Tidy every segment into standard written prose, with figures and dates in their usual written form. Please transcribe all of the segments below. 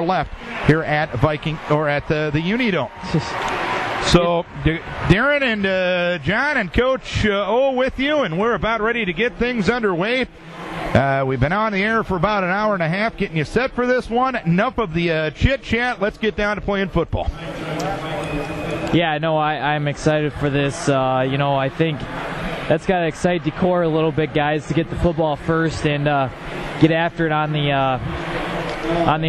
left here at Viking or at the Unidome. So Darren and John and Coach O with you, and we're about ready to get things underway. We've been on the air for about an hour and a half getting you set for this one. Enough of the chit-chat. Let's get down to playing football. Yeah, no, I'm excited for this. I think that's got to excite Decorah a little bit, guys, to get the football first and get after it on the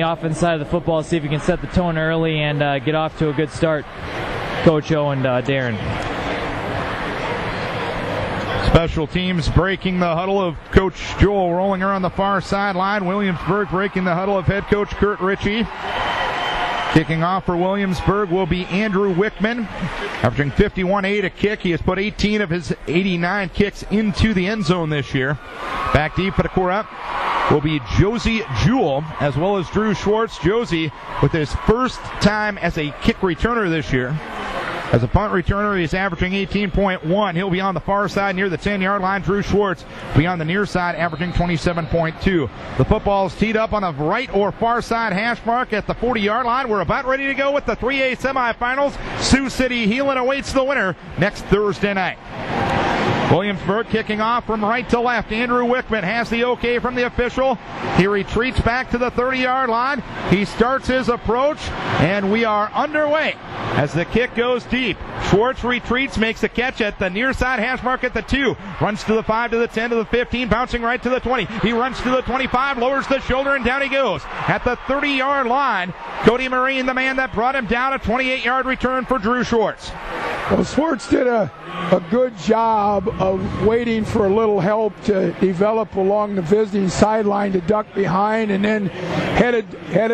offense side of the football, see if we can set the tone early and get off to a good start, Coach O and Darren. Special teams breaking the huddle of Coach Joel Rollinger on the far sideline. Williamsburg breaking the huddle of head coach Kurt Ritchie. Kicking off for Williamsburg will be Andrew Wickman, averaging 51.8 a kick. He has put 18 of his 89 kicks into the end zone this year. Back deep for Decorah will be Josie Jewell, as well as Drew Schwartz. Josie with his first time as a kick returner this year. As a punt returner, he's averaging 18.1. He'll be on the far side near the 10-yard line. Drew Schwartz will be on the near side, averaging 27.2. The football is teed up on the right or far side hash mark at the 40-yard line. We're about ready to go with the 3A semifinals. Sioux City Heelan awaits the winner next Thursday night. Williamsburg kicking off from right to left. Andrew Wickman has the okay from the official. He retreats back to the 30-yard line. He starts his approach, and we are underway as the kick goes deep. Schwartz retreats, makes a catch at the near side hash mark at the 2. Runs to the 5, to the 10, to the 15, bouncing right to the 20. He runs to the 25, lowers the shoulder, and down he goes. At the 30-yard line, Cody Marine, the man that brought him down, a 28-yard return for Drew Schwartz. Well, Schwartz did a good job of waiting for a little help to develop along the visiting sideline to duck behind, and then headed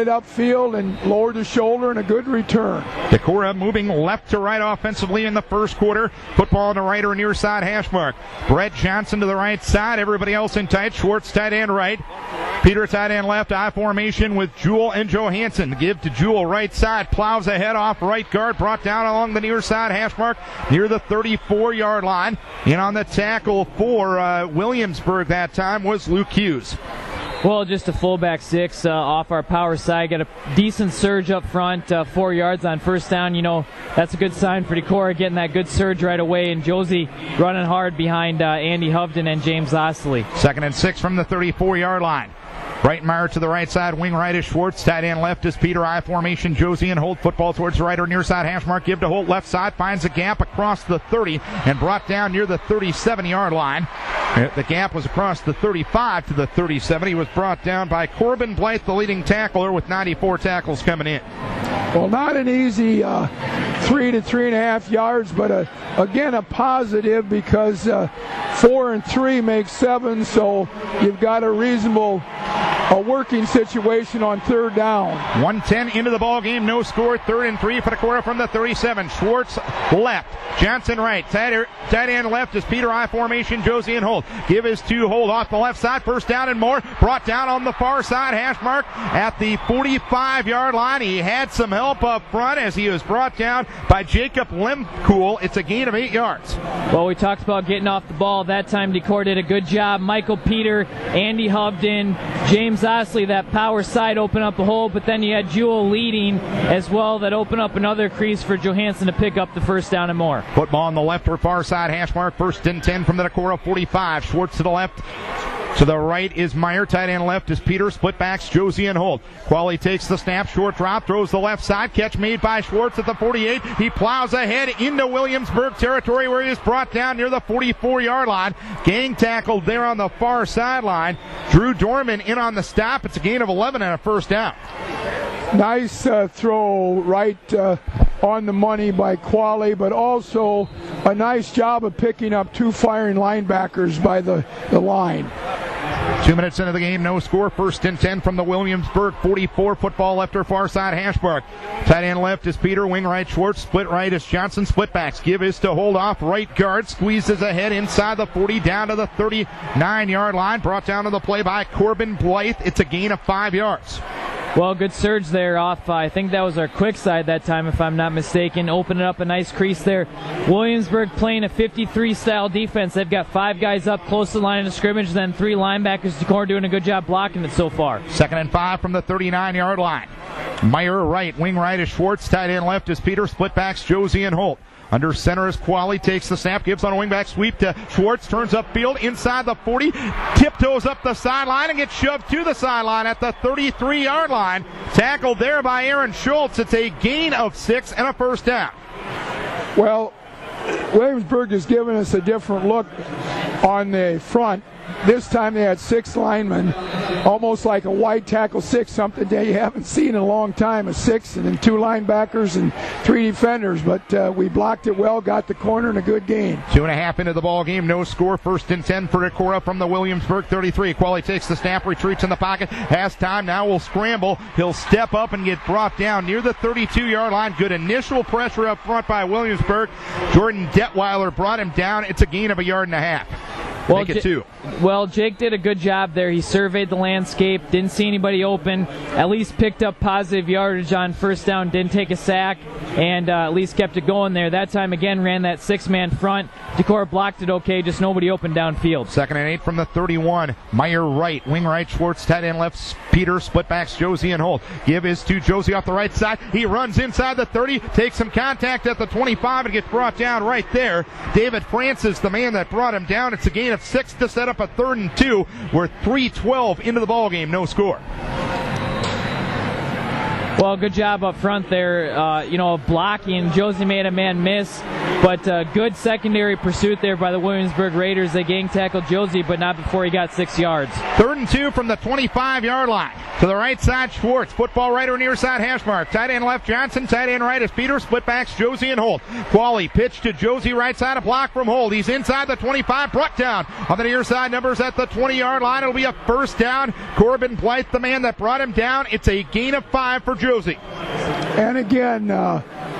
upfield and lowered the shoulder, and a good return. Decorah moving left to right offensively in the first quarter. Football on the right or near side hash mark. Brett Johnson to the right side. Everybody else in tight. Schwartz tight end right. Peter tight end left. I formation with Jewell and Johansson. Give to Jewell right side. Plows ahead off right guard. Brought down along the near side hash mark near the 34-yard line. In on the tackle for Williamsburg that time was Luke Hughes. Well, just a fullback 6 off our power side. Got a decent surge up front, 4 yards on first down. That's a good sign for Decorah, getting that good surge right away. And Josie running hard behind Andy Hovden and James Osley. 2nd and 6 from the 34-yard line. Breitmeyer to the right side, wing right is Schwartz, tight end left is Peter. I formation, Josie and Holt. Football towards the right or near side hash mark. Give to Holt, left side, finds a gap across the 30 and brought down near the 37-yard line. The gap was across the 35 to the 37. He was brought down by Corbin Blythe, the leading tackler, with 94 tackles coming in. Well, not an easy 3 to 3.5 yards, but again a positive, because 4 and 3 makes 7, so you've got a reasonable working situation on third down. 1:10 into the ball game, no score. 3rd and 3 for Decorah from the 37. Schwartz left, Johnson right, tight end left is Peter. I formation, Josie and Holt. Give his 2, Holt off the left side, first down and more. Brought down on the far side hash mark at the 45-yard line. He had some help up front as he was brought down by Jacob Lemkool. It's a gain of 8 yards. Well, we talked about getting off the ball. That time Decorah did a good job. Michael Peter, Andy Hovden, James Osley, that power side opened up a hole, but then you had Jewell leading as well. That opened up another crease for Johansson to pick up the first down and more. Football on the left or far side hash mark. 1st and 10 from the Decorah 45. Schwartz to the left. To the right is Meyer. Tight end left is Peter. Split backs Josie and Holt. Qualley takes the snap. Short drop. Throws the left side. Catch made by Schwartz at the 48. He plows ahead into Williamsburg territory where he is brought down near the 44-yard line. Gang tackled there on the far sideline. Drew Dorman in on the stop. It's a gain of 11 and a first down. Nice throw right on the money by Qualley, but also a nice job of picking up 2 firing linebackers by the line. 2 minutes into the game, no score. 1st and 10 from the Williamsburg 44. Football left or far side hash mark. Tight end left is Peter. Wing right Schwartz. Split right is Johnson. Split backs. Give is to hold off right guard. Squeezes ahead inside the 40 down to the 39-yard line. Brought down to the play by Corbin Blythe. It's a gain of 5 yards. Well, good surge there off. I think that was our quick side that time, if I'm not mistaken. Opening up a nice crease there. Williamsburg playing a 53-style defense. They've got 5 guys up close to the line of scrimmage, then 3 linebackers. Decorah doing a good job blocking it so far. 2nd and 5 from the 39-yard line. Meyer right, wing right is Schwartz, tight end left is Peter, split backs Josie and Holt. Under center is Qualley, takes the snap, gives on a wingback sweep to Schwartz, turns upfield inside the 40, tiptoes up the sideline and gets shoved to the sideline at the 33-yard line. Tackled there by Aaron Schultz. It's a gain of 6 and a first down. Well, Williamsburg has given us a different look on the front. This time they had 6 linemen, almost like a wide tackle 6, something that you haven't seen in a long time, a 6 and then 2 linebackers and 3 defenders. But we blocked it well, got the corner, and a good gain. 2.5 into the ball game, no score. 1st and 10 for Decorah from the Williamsburg 33. Qualley takes the snap, retreats in the pocket, has time, now will scramble. He'll step up and get brought down near the 32-yard line. Good initial pressure up front by Williamsburg. Jordan Detweiler brought him down. It's a gain of 1.5 yards. Make it 2. Well, Jake did a good job there. He surveyed the landscape, didn't see anybody open, at least picked up positive yardage on first down, didn't take a sack, and at least kept it going there. That time, again, ran that 6-man front. Decorah blocked it okay, just nobody open downfield. 2nd and 8 from the 31. Meyer right, wing right, Schwartz, tight end left, Peter, split backs Josie and Holt. Give is to Josie off the right side. He runs inside the 30, takes some contact at the 25, and gets brought down right there. David Francis, the man that brought him down. It's a gain of 6 to set up a 3rd and 2. We're 3:12 into the ball game, no score. Well, good job up front there, blocking. Josie made a man miss, but good secondary pursuit there by the Williamsburg Raiders. They gang tackled Josie, but not before he got 6 yards. 3rd and 2 from the 25-yard line. To the right side, Schwartz. Football right or near side, hash mark. Tight end left, Johnson. Tight end right is Peter. Split backs, Josie and Holt. Qualley pitch to Josie, right side, a block from Holt. He's inside the 25, brought down. On the near side, numbers at the 20-yard line. It'll be a first down. Corbin Blythe, the man that brought him down. It's a gain of 5 for Josie. And again,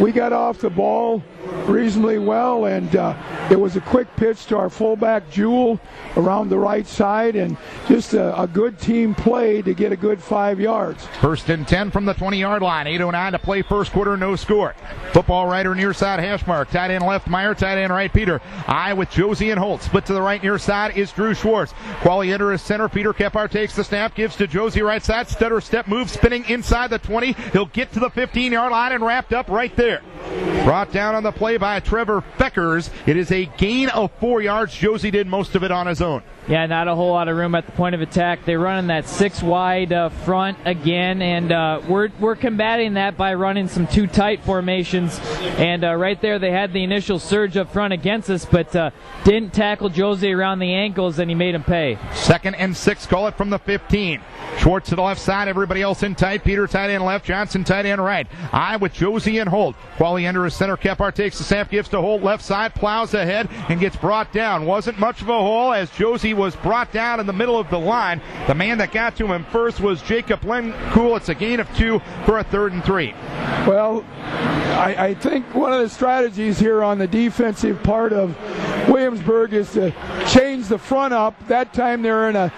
we got off the ball reasonably well, and it was a quick pitch to our fullback Jewel around the right side, and just a good team play to get a good 5 yards. 1st and 10 from the 20-yard line. 8:09 to play, first quarter, no score. Football right or near side, hash mark. Tight end left, Meyer. Tight end right, Peter. I with Josie and Holt. Split to the right near side is Drew Schwartz. Qualley under his center. Peter Kephart takes the snap, gives to Josie right side. Stutter step move, spinning inside the 20. He'll get to the 15-yard line and wrapped up right there. Brought down on the play by Trevor Feckers. It is a gain of 4 yards. Josie did most of it on his own. Yeah, not a whole lot of room at the point of attack. They're running that 6-wide front again, and we're combating that by running some 2 tight formations. And right there, they had the initial surge up front against us, but didn't tackle Josie around the ankles, and he made him pay. 2nd and 6, call it from the 15. Schwartz to the left side, everybody else in tight. Peter tight end left, Johnson tight end right. I with Josie and Holt. Qualley under his center. Kephart takes the snap, gives to Holt left side, plows ahead, and gets brought down. Wasn't much of a hole as Josie was brought down in the middle of the line. The man that got to him first was Jacob Lencool. It's a gain of 2 for a 3rd and 3. Well, I think one of the strategies here on the defensive part of Williamsburg is to change the front up. That time they're in a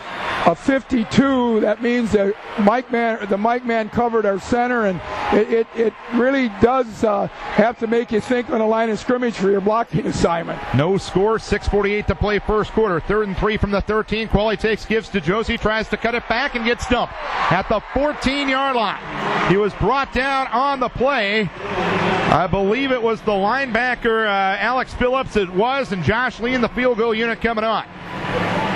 52. That means the Mike man covered our center, and it really does have to make you think on a line of scrimmage for your blocking assignment. No score, 6:48 to play, first quarter. 3rd and 3 from the 13. Qualley takes, gives to Josie, tries to cut it back and gets dumped at the 14-yard line. He was brought down on the play. I believe it was the linebacker Alex Phillips. It was, and Josh Lee in the field goal unit coming on.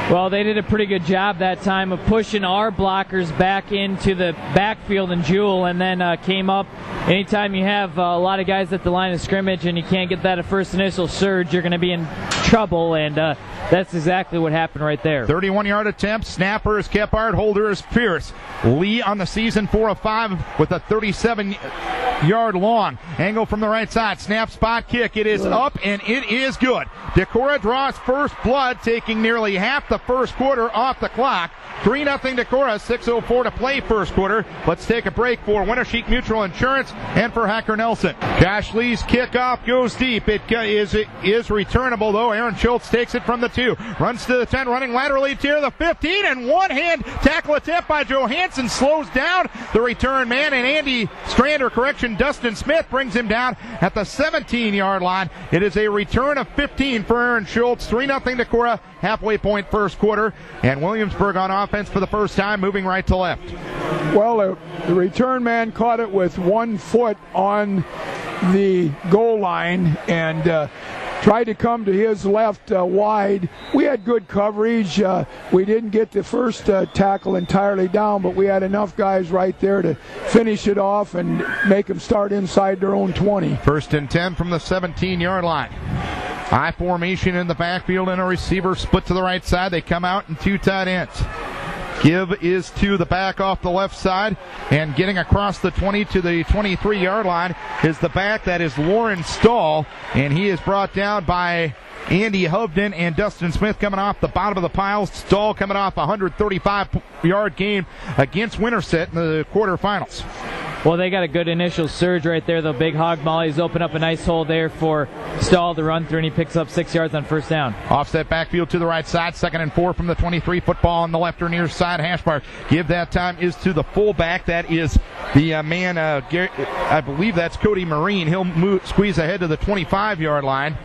Well, they did a pretty good job that time of pushing our blockers back into the backfield and Jewel, and then came up. Anytime you have a lot of guys at the line of scrimmage and you can't get that first initial surge, you're going to be in trouble, and that's exactly what happened right there. 31-yard attempt. Snapper is Kephart, holder is Pierce. Lee on the season, 4 of 5 with a 37-yard long. Angle from the right side. Snap, spot, kick. It is up, and it is good. Decorah draws first blood, taking nearly half the first quarter off the clock. 3-0 Decorah, 6:04 to play first quarter. Let's take a break for Wintersheek Mutual Insurance and for Hacker Nelson. Josh Lee's kickoff goes deep. It is returnable, though. Aaron Schultz takes it from the 2. Runs to the 10, running laterally to the 15, and one-hand tackle attempt by Johansson slows down the return man, and Andy Strander, and Dustin Smith brings him down at the 17-yard line. It is a return of 15 for Aaron Schultz. 3-0 Decorah, halfway point first quarter. And Williamsburg on offense for the first time, moving right to left. Well, the return man caught it with 1 foot on the goal line and tried to come to his left wide. We had good coverage. We didn't get the first tackle entirely down, but we had enough guys right there to finish it off and make them start inside their own 20. 1st and 10 from the 17-yard line. High formation in the backfield and a receiver split to the right side. They come out in 2 tight ends. Give is to the back off the left side, and getting across the 20 to the 23-yard line is the back. That is Lauren Stahl, and he is brought down by Andy Hovden and Dustin Smith coming off the bottom of the pile. Stahl coming off a 135-yard game against Winterset in the quarterfinals. Well, they got a good initial surge right there. The big hog mollies open up a nice hole there for Stahl to run through, and he picks up 6 yards on first down. Offset backfield to the right side. 2nd and 4 from the 23. Football on the left or near side hash mark. Give that time is to the fullback. That is the man, I believe that's Cody Marine. He'll squeeze ahead to the 25-yard line.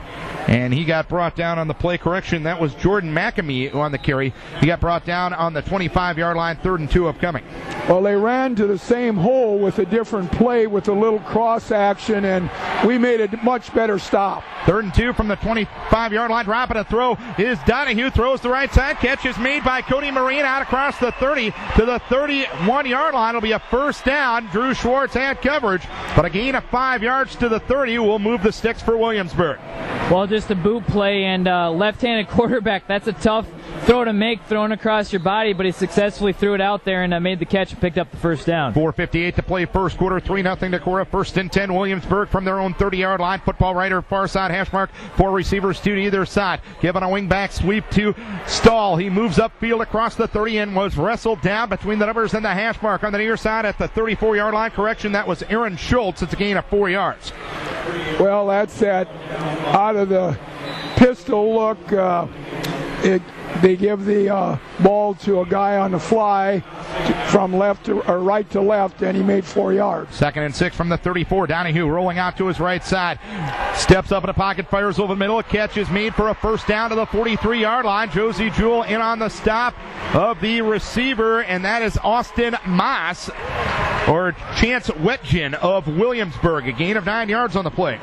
And he got brought down on the play correction. That was Jordan McAmee on the carry. He got brought down on the 25-yard line, 3rd and 2 upcoming. Well, they ran to the same hole with a different play with a little cross action, and we made a much better stop. 3rd and 2 from the 25-yard line. Dropping a throw is Donahue. Throws the right side. Catch is made by Cody Marine out across the 30 to the 31-yard line. It'll be a first down. Drew Schwartz had coverage, but a gain of 5 yards to the 30 will move the sticks for Williamsburg. Well, just a boot play, and left-handed quarterback, that's a tough throw to make, thrown across your body, but he successfully threw it out there and made the catch and picked up the first down. 4:58 to play first quarter, 3-0 Decorah. 1st and 10, Williamsburg from their own 30-yard line. Football right or far side hash mark. 4 receivers, 2 to either side. Giving a wing back sweep to Stahl. He moves upfield across the 30 and was wrestled down between the numbers and the hash mark on the near side at the 34-yard line. Correction, that was Aaron Schultz. It's a gain of 4 yards. Well, that's that out of the pistol look. They give the ball to a guy on the fly from left to, or right to left, and he made 4 yards. 2nd and 6 from the 34. Donahue rolling out to his right side. Steps up in the pocket, fires over the middle. A catch is made for a first down to the 43-yard line. Josie Jewell in on the stop of the receiver, and that is Austin Moss, or Chance Wetjen of Williamsburg. A gain of 9 yards on the play.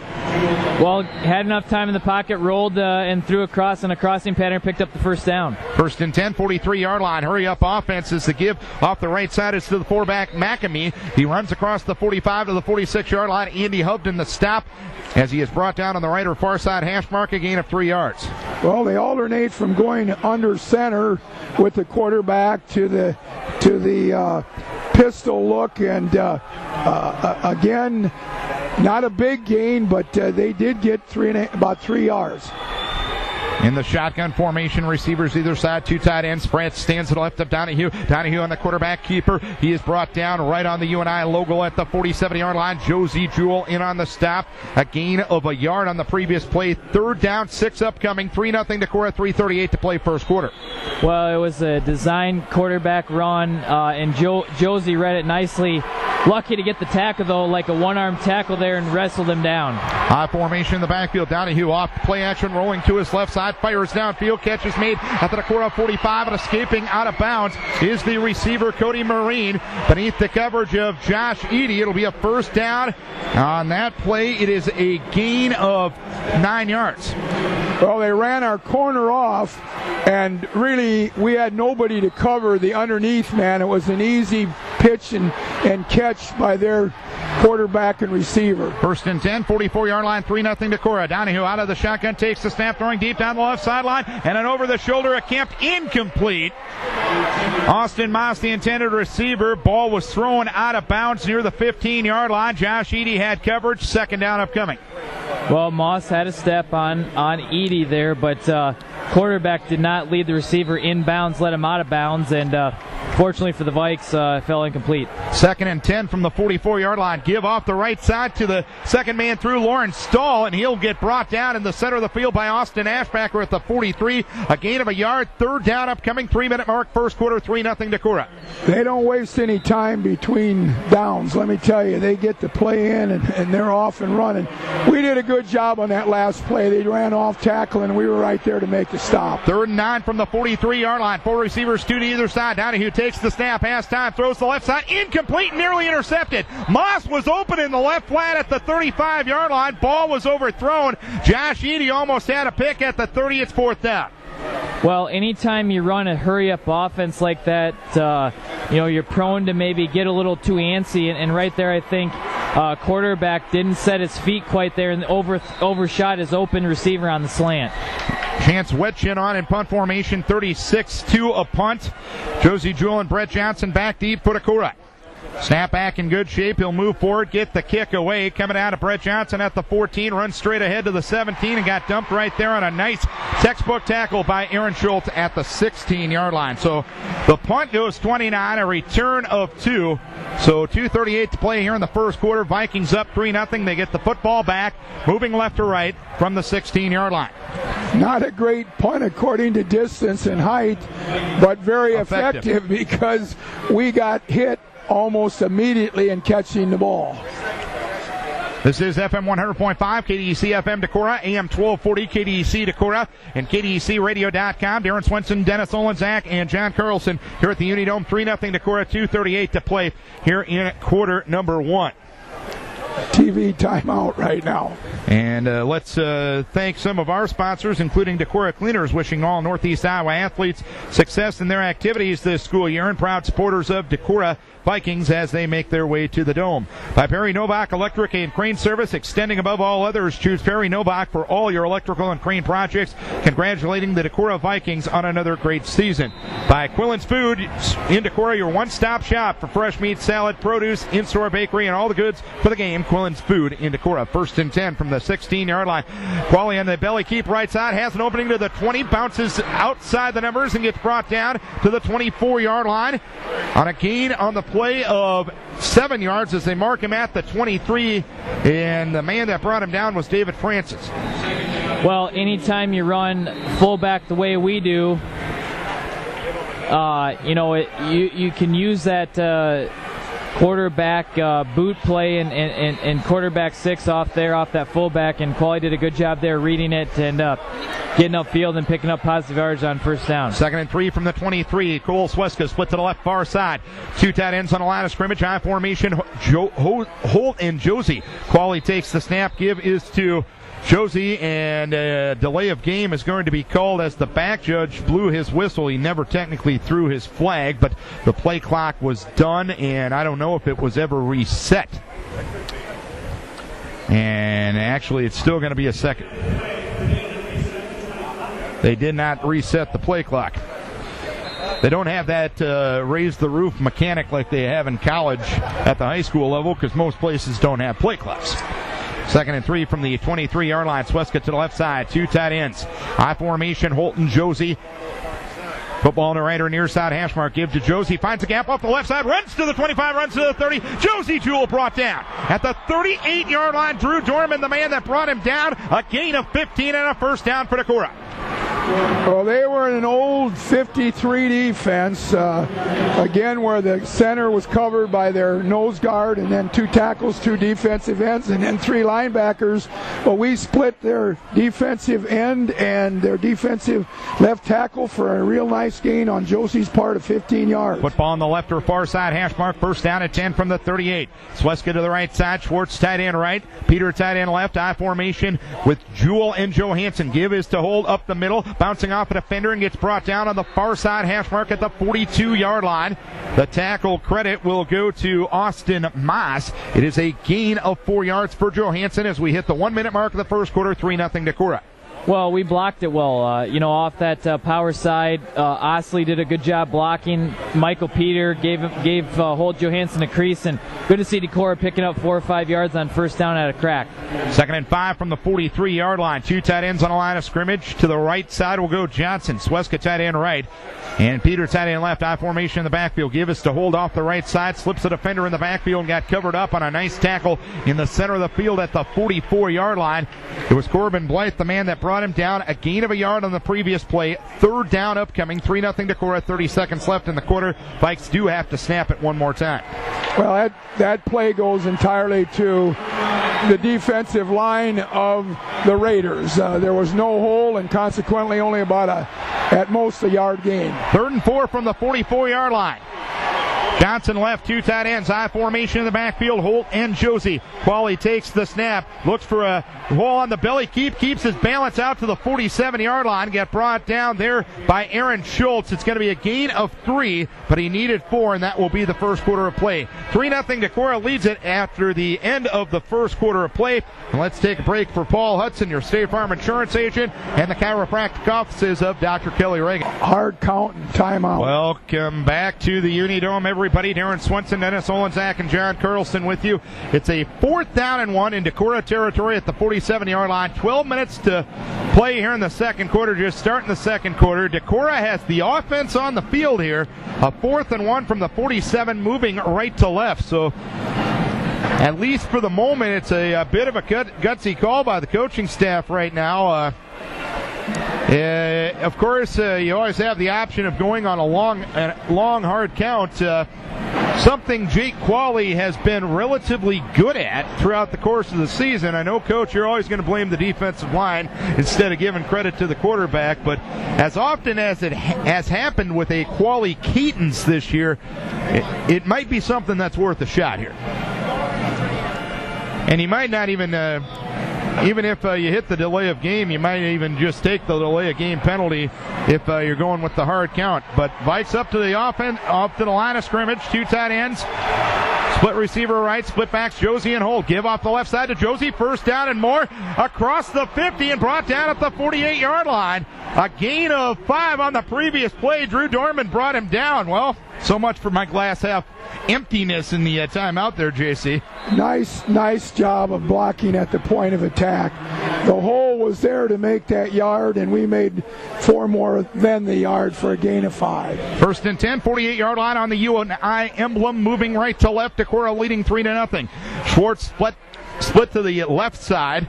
Well, had enough time in the pocket, rolled and threw across in a crossing pattern, picked up the first down. 1st and 10, 43-yard line. Hurry up offense is the give. Off the right side is to the fullback, McAmee. He runs across the 45 to the 46-yard line. Andy Hovden the stop as he is brought down on the right or far side hash mark, a gain of 3 yards. Well, they alternate from going under center with the quarterback to the pistol look, and again, not a big gain, but they did get about 3 yards. In the shotgun formation, receivers either side, 2 tight ends. Sprant stands to the left of Donahue. Donahue on the quarterback keeper. He is brought down right on the UNI logo at the 47-yard line. Josie Jewell in on the stop. A gain of a yard on the previous play. 3rd down, 6 upcoming. 3-0 Decorah, 3:38 to play first quarter. Well, it was a design quarterback run, and Josie read it nicely. Lucky to get the tackle, though, like a one-arm tackle there, and wrestled him down. High formation in the backfield. Donahue off play action, rolling to his left side. Fires downfield. Catch is made at the Decorah 45, and escaping out of bounds is the receiver, Cody Marine, beneath the coverage of Josh Eady. It'll be a first down on that play. It is a gain of 9 yards. Well, they ran our corner off, and really we had nobody to cover the underneath man. It was an easy pitch and catch by their quarterback and receiver. 1st and 10, 44-yard line, 3-0 Decorah. Donahue out of the shotgun, takes the snap, throwing deep down the left sideline, and an over-the-shoulder attempt incomplete. Austin Moss, the intended receiver. Ball was thrown out of bounds near the 15-yard line. Josh Eady had coverage. 2nd down upcoming. Well, Moss had a step on Eady there, but quarterback did not lead the receiver in bounds, let him out of bounds, and fortunately for the Vikes, fell incomplete. 2nd and 10 from the 44-yard line. Give off the right side to the second man through, Lawrence Stahl, and he'll get brought down in the center of the field by Austin Ashbacker at the 43. A gain of a yard. 3rd down upcoming. 3-minute mark. First quarter, 3-0 Decorah. They don't waste any time between downs, let me tell you. They get the play in, and they're off and running. We did a good job on that last play. They ran off tackle, and we were right there to make the stop. 3rd and 9 from the 43-yard line. 4 receivers, 2 to either side. Donahue takes the snap, has time, throws the left side, incomplete, nearly intercepted. Moss was open in the left flat at the 35-yard line. Ball was overthrown. Josh Eady almost had a pick at the 30. It's 4th down. Well, anytime you run a hurry-up offense like that, you're prone to maybe get a little too antsy. And right there, I think quarterback didn't set his feet quite there and overshot his open receiver on the slant. Chance Wetchin on in punt formation, 36-2 a punt. Josie Jewell and Brett Johnson back deep for Decorah. Snap back in good shape. He'll move forward, get the kick away. Coming out of Brett Johnson at the 14, runs straight ahead to the 17 and got dumped right there on a nice textbook tackle by Aaron Schultz at the 16-yard line. So the punt goes 29, a return of 2. So 2:38 to play here in the first quarter. Vikings up 3-0. They get the football back, moving left to right from the 16-yard line. Not a great punt according to distance and height, but very effective because we got hit almost immediately in catching the ball. This is FM 100.5, KDEC FM Decorah, AM 1240, KDEC Decorah, and KDECRadio.com. Darren Swenson, Dennis Olenzak, and John Carlson here at the Unidome. 3-0 Decorah, 2:38 to play here in quarter number 1. TV timeout right now. And let's thank some of our sponsors, including Decorah Cleaners, wishing all Northeast Iowa athletes success in their activities this school year, and proud supporters of Decorah Vikings as they make their way to the Dome. By Perry Novak Electric and Crane Service, extending above all others. Choose Perry Novak for all your electrical and crane projects. Congratulating the Decorah Vikings on another great season. By Quillen's Food in Decorah, your one-stop shop for fresh meat, salad, produce, in-store bakery, and all the goods for the game. Quillen's Food in Decorah. 1st and 10 from the 16-yard line. Qualley on the belly keep right side, has an opening to the 20, bounces outside the numbers and gets brought down to the 24-yard line on a gain on the play of 7 yards as they mark him at the 23, and the man that brought him down was David Francis. Well, anytime you run fullback the way we do, you can use that quarterback boot play and quarterback 6 off that fullback, and Qualley did a good job there reading it and getting upfield and picking up positive yards on 1st down. 2nd and 3 from the 23. Cole Sweska split to the left far side. 2 tight ends on the line of scrimmage. High formation. Holt and Josie. Qualley takes the snap. Give is to Josie, and delay of game is going to be called as the back judge blew his whistle. He never technically threw his flag, but the play clock was done, and I don't know if it was ever reset. And actually, it's still going to be a second. They did not reset the play clock. They don't have that raise the roof mechanic like they have in college at the high school level, because most places don't have play clocks. 2nd and 3 from the 23-yard line. Sweska to the left side. 2 tight ends. High formation. Holton, Josie. Football on the right or near side hash mark. Give to Josie. Finds a gap off the left side. Runs to the 25. Runs to the 30. Josie Jewell brought down. At the 38-yard line, Drew Dorman, the man that brought him down. A gain of 15 and a 1st down for Decorah. Well, they were in an old 53 defense, again, where the center was covered by their nose guard, and then 2 tackles, 2 defensive ends, and then 3 linebackers. But we split their defensive end and their defensive left tackle for a real nice gain on Josie's part of 15 yards. Football on the left or far side hash mark. 1st down at 10 from the 38. Sweska to the right side. Schwartz tight end right. Peter tight end left. I formation with Jewell and Johansson. Give is to hold up the middle. Bouncing off a defender and gets brought down on the far side hash mark at the 42-yard line. The tackle credit will go to Austin Moss. It is a gain of 4 yards for Johansson as we hit the 1-minute mark of the first quarter. 3-0 Decorah. Well, we blocked it well. Off that power side, Osley did a good job blocking. Michael Peter gave Holt Johansson a crease, and good to see Decorah picking up 4 or 5 yards on first down at a crack. 2nd and 5 from the 43-yard line. 2 tight ends on the line of scrimmage. To the right side will go Johnson. Sweska tight end right. And Peter tight end left. I formation in the backfield. Give us to hold off the right side. Slips the defender in the backfield and got covered up on a nice tackle in the center of the field at the 44-yard line. It was Corbin Blythe, the man that brought him down. A gain of a yard on the previous play. 3rd down upcoming. 3-0 Decorah. 30 seconds left in the quarter. Vikes do have to snap it one more time. Well, that play goes entirely to the defensive line of the Raiders. There was no hole, and consequently only about at most a yard gain. 3rd and 4 from the 44-yard line. Johnson left, 2 tight ends, I formation in the backfield, Holt and Josie. Qualley takes the snap, looks for a hole on the belly, keeps his balance out to the 47-yard line, got brought down there by Aaron Schultz. It's going to be a gain of 3, but he needed 4, and that will be the first quarter of play. 3-0 Decorah leads it after the end of the first quarter of play. And let's take a break for Paul Hudson, your State Farm insurance agent, and the chiropractic offices of Dr. Kelly Reagan. Hard count and timeout. Welcome back to the Unidome, everybody. Darren Swenson, Dennis Olenzak, and John Carlson with you. It's a 4th down and 1 in Decorah territory at the 47-yard line. 12 minutes to play here in the second quarter, just starting the second quarter. Decorah has the offense on the field here. A 4th and 1 from the 47, moving right to left. So at least for the moment, it's a bit of a gutsy call by the coaching staff right now. Of course, you always have the option of going on a long hard count. Something Jake Qualley has been relatively good at throughout the course of the season. I know, Coach, you're always going to blame the defensive line instead of giving credit to the quarterback, but as often as it has happened with a Qualley cadence this year, it might be something that's worth a shot here. And he might not even if you hit the delay of game, you might even just take the delay of game penalty if you're going with the hard count. But Vikes up to the offense, up to the line of scrimmage, 2 tight ends. Split receiver right, split backs Josie and Holt. Give off the left side to Josie, 1st down and more. Across the 50 and brought down at the 48-yard line. A gain of 5 on the previous play. Drew Dorman brought him down. Well, so much for my glass half emptiness in the timeout there, JC. Nice job of blocking at the point of attack. The hole was there to make that yard, and we made 4 more than the yard for a gain of 5. 1st and 10, 48-yard line on the UNI emblem, moving right to left. Decorah leading 3-0. Schwartz split to the left side.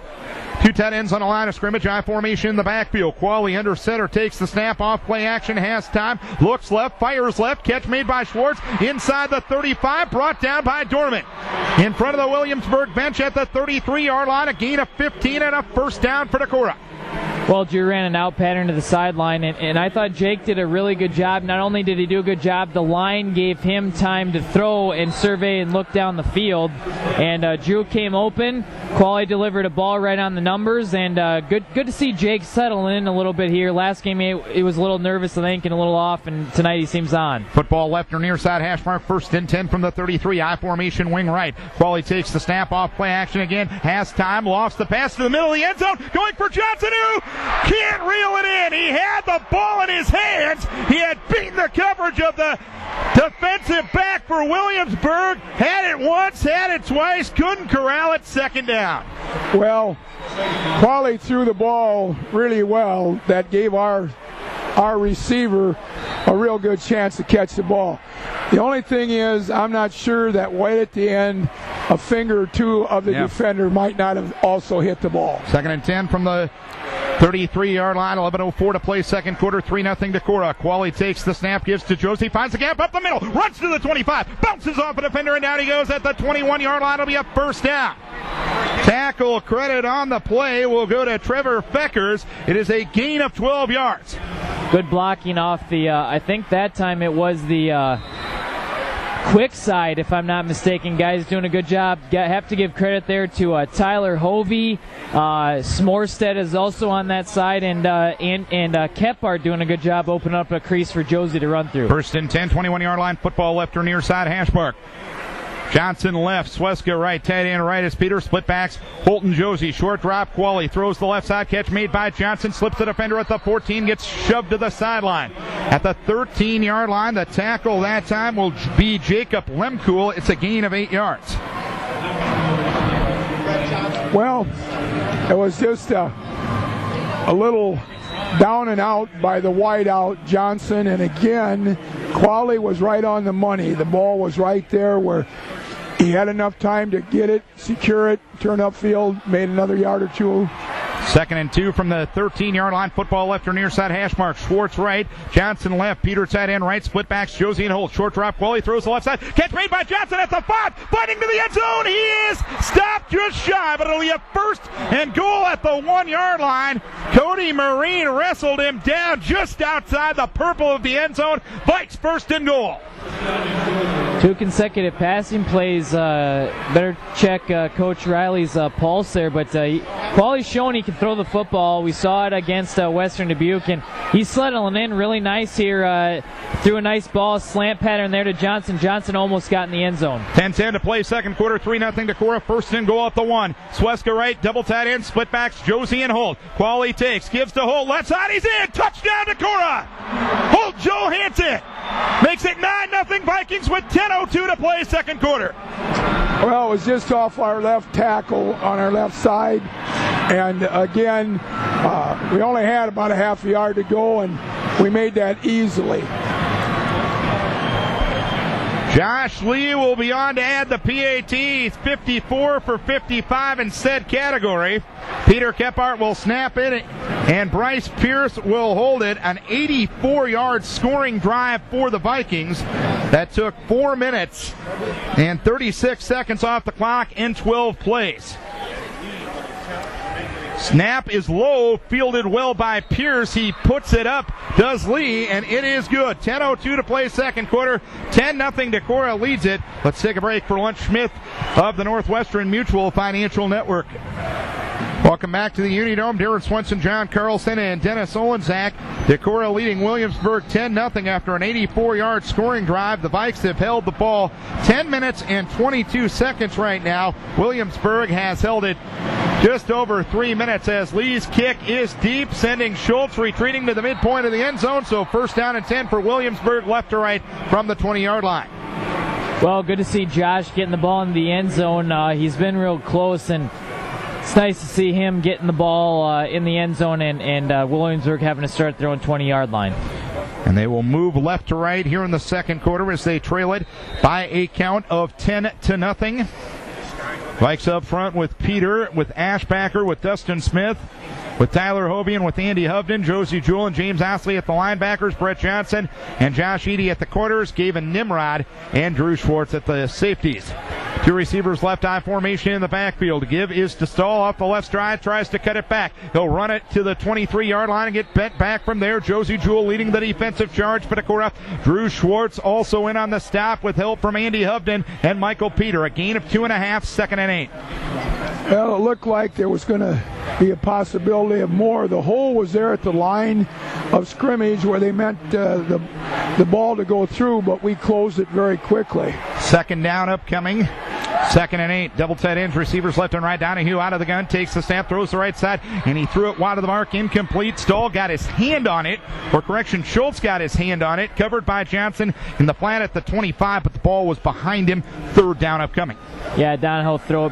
2 tight ends on the line of scrimmage. I formation in the backfield. Qualley under center, takes the snap, off play action, has time, looks left, fires left, catch made by Schwartz inside the 35, brought down by Dorman. In front of the Williamsburg bench at the 33-yard line, a gain of 15 and a 1st down for Decorah. Well, Drew ran an out pattern to the sideline, and I thought Jake did a really good job. Not only did he do a good job, the line gave him time to throw and survey and look down the field. And Drew came open. Qualley delivered a ball right on the numbers, and good to see Jake settle in a little bit here. Last game he was a little nervous, I think, and a little off, and tonight he seems on. Football left or near side hash mark, 1st and 10 from the 33. I formation wing right. Qualley takes the snap, off play action again, has time, lost the pass to the middle of the end zone, going for Johnson, who can't reel it in. He had the ball in his hands. He had beaten the coverage of the defensive back for Williamsburg. Had it once, had it twice, couldn't corral it. 2nd down. Well, Qualley threw the ball really well. That gave our receiver a real good chance to catch the ball. The only thing is, I'm not sure that right at the end, a finger or two of the defender might not have also hit the ball. 2nd and 10 from the 33-yard line, 11:04 to play, second quarter, 3-0 Decorah. Qualley takes the snap, gives to Josie, finds the gap up the middle, runs to the 25, bounces off a defender, and down he goes at the 21-yard line. It'll be a 1st down. Tackle credit on the play will go to Trevor Feckers. It is a gain of 12 yards. Good blocking off the, I think that time it was the quick side, if I'm not mistaken. Guys doing a good job. Have to give credit there to Tyler Hovey. Smorstead is also on that side, and Kephart doing a good job opening up a crease for Josie to run through. 1st and 10, 21-yard line, football left or near side hash mark. Johnson left, Sweska right, tight end right is Peter. Split backs, Holton Josie, short drop, Qualley throws the left side, catch made by Johnson, slips the defender at the 14, gets shoved to the sideline. At the 13-yard line, the tackle that time will be Jacob Lemkool. It's a gain of 8 yards. Well, it was just a little down and out by the wideout Johnson, and again, Qualley was right on the money. The ball was right there where he had enough time to get it, secure it, turn upfield, made another yard or two. 2nd and 2 from the 13-yard line. Football left or near side hash mark. Schwartz right, Johnson left, Peter tight end right, split backs, Josie and Holt. Short drop, Qualley throws the left side. Catch made by Johnson at the 5, fighting to the end zone. He is stopped just shy, but it'll be a 1st and goal at the 1-yard line. Cody Marine wrestled him down just outside the purple of the end zone. Vikes 1st and goal. 2 consecutive passing plays. Better check Coach Riley's pulse there, but Qualley's showing he can throw the football. We saw it against Western Dubuque, and he's settling in really nice here. Threw a nice ball, slant pattern there to Johnson. Johnson almost got in the end zone. 10-10 to play, 2nd quarter, 3-0 Decorah. 1st and goal at the 1. Sweska right, double tight end, split backs, Josie and Holt. Qualley takes, gives to Holt, left side, he's in. Touchdown Decorah. Holt Johansson makes it 9-0 Vikings with 10:02 to play, 2nd quarter. Well, it was just off our left tackle on our left side, and again, we only had about a half a yard to go, and we made that easily. Josh Lee will be on to add the PAT. He's 54 for 55 in said category. Peter Kephart will snap it, and Bryce Pierce will hold it. An 84-yard scoring drive for the Vikings that took 4 minutes and 36 seconds off the clock in 12 plays. Snap is low, fielded well by Pierce. He puts it up, does Lee, and it is good. 10:02 to play, 2nd quarter. 10-0 Decorah leads it. Let's take a break for Lunch Smith of the Northwestern Mutual Financial Network. Welcome back to the Unidome. Darren Swenson, John Carlson, and Dennis Olenzak. Decorah leading Williamsburg 10-0 after an 84-yard scoring drive. The Vikes have held the ball 10 minutes and 22 seconds right now. Williamsburg has held it just over 3 minutes as Lee's kick is deep, sending Schultz retreating to the midpoint of the end zone. So 1st down and 10 for Williamsburg, left to right from the 20-yard line. Well, good to see Josh getting the ball in the end zone. He's been real close, and it's nice to see him getting the ball in the end zone and Williamsburg having to start their own 20-yard line. And they will move left to right here in the 2nd quarter as they trail it by a count of 10-0. Vikes up front with Peter, with Ashbacker, with Dustin Smith, with Tyler Hobian, with Andy Hovden, Josie Jewell, and James Osley at the linebackers, Brett Johnson and Josh Eady at the quarters, Gavin Nimrod and Drew Schwartz at the safeties. 2 receivers left eye formation in the backfield. Give is to Stahl off the left stride, tries to cut it back. He'll run it to the 23-yard line and get bent back from there. Josie Jewell leading the defensive charge for Decorah. Drew Schwartz also in on the stop with help from Andy Hovden and Michael Peter. A gain of 2.5, 2nd and 8. Well, it looked like there was going to be a possibility of more. The hole was there at the line of scrimmage where they meant the ball to go through, but we closed it very quickly. 2nd down upcoming. 2nd and 8. Double tight ends, receivers left and right. Donahue out of the gun, takes the snap, throws the right side, and he threw it wide of the mark. Incomplete. Stahl got his hand on it, or correction, Schultz got his hand on it. Covered by Johnson in the flat at the 25, but the ball was behind him. 3rd down upcoming. Yeah, Donahoe threw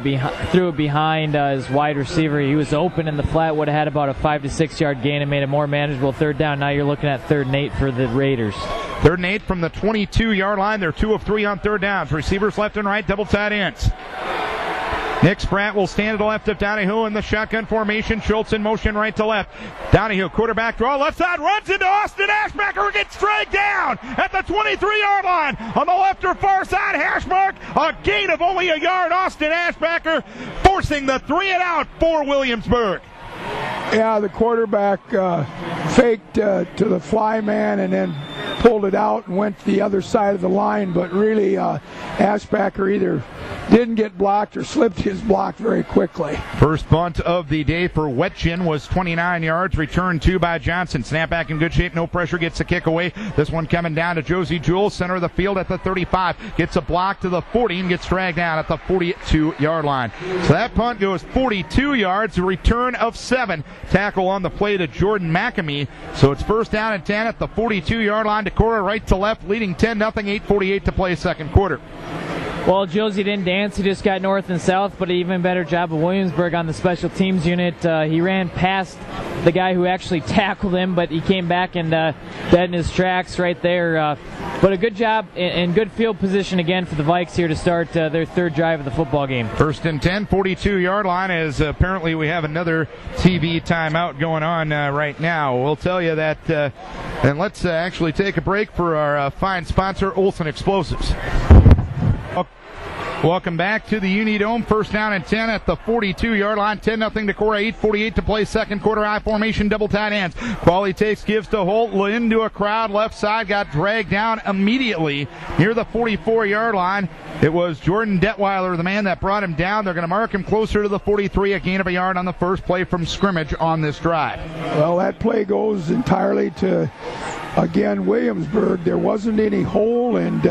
it behind his wide receiver. He was open in the flat, would have had about a 5 to 6 yard gain and made a more manageable 3rd down. Now you're looking at 3rd and 8 for the Raiders. 3rd and 8 from the 22-yard line. They're 2 of 3 on 3rd downs. Receivers left and right, double tight ends. Nick Spratt will stand to the left of Donahue in the shotgun formation. Schultz in motion right to left. Donahue, quarterback draw, left side, runs into Austin Ashbacker, who gets dragged down at the 23-yard line. On the left or far side hash mark, a gain of only a yard. Austin Ashbacker forcing the 3 and out for Williamsburg. Yeah, the quarterback faked to the fly man and then pulled it out and went to the other side of the line, but really Ashbacker either didn't get blocked or slipped his block very quickly. First bunt of the day for Wetchin was 29 yards, returned 2 by Johnson. Snap back in good shape, no pressure, gets a kick away. This one coming down to Josie Jewell, center of the field at the 35. Gets a block to the 40 and gets dragged down at the 42-yard line. So that punt goes 42 yards, a return of 7. Tackle on the play to Jordan McAmee. So it's first down and 10 at the 42-yard line. Decorah right to left, leading 10-0, 8:48 to play second quarter. Well, Josie didn't dance. He just got north and south, but an even better job of Williamsburg on the special teams unit. He ran past the guy who actually tackled him, but he came back and dead in his tracks right there. But a good job and good field position again for the Vikes here to start their third drive of the football game. First and 10, 42-yard line, as apparently we have another TV timeout going on right now. We'll tell you that, and let's actually take a break for our fine sponsor, Olson Explosives. Welcome back to the Unidome. First down and 10 at the 42-yard line. 10-0 Decorah, 8:48 to play second quarter. I formation, double tight ends. Qualley takes, gives to Holt, into a crowd. Left side, got dragged down immediately near the 44-yard line. It was Jordan Detweiler, the man that brought him down. They're going to mark him closer to the 43, a gain of a yard on the first play from scrimmage on this drive. Well, that play goes entirely to, again, Williamsburg. There wasn't any hole and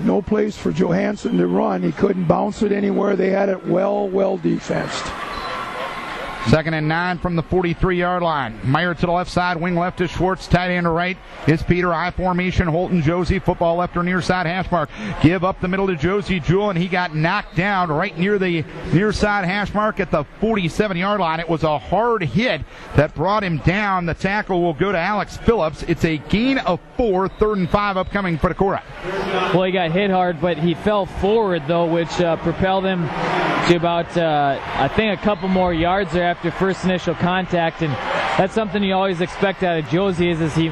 no place for Johansson to run. He couldn't bounce it anywhere. They had it well defensed. Second and 9 from the 43-yard line. Meyer to the left side, wing left is Schwartz, tight end to right is Peter. I formation, Holton, Josie, football left or near side hash mark. Give up the middle to Josie Jewell, and he got knocked down right near the near side hash mark at the 47-yard line. It was a hard hit that brought him down. The tackle will go to Alex Phillips. It's a gain of 4, 3rd and 5 upcoming for Decorah. Well, he got hit hard, but he fell forward, though, which propelled him to about, I think, a couple more yards there after first initial contact, and that's something you always expect out of Josie is he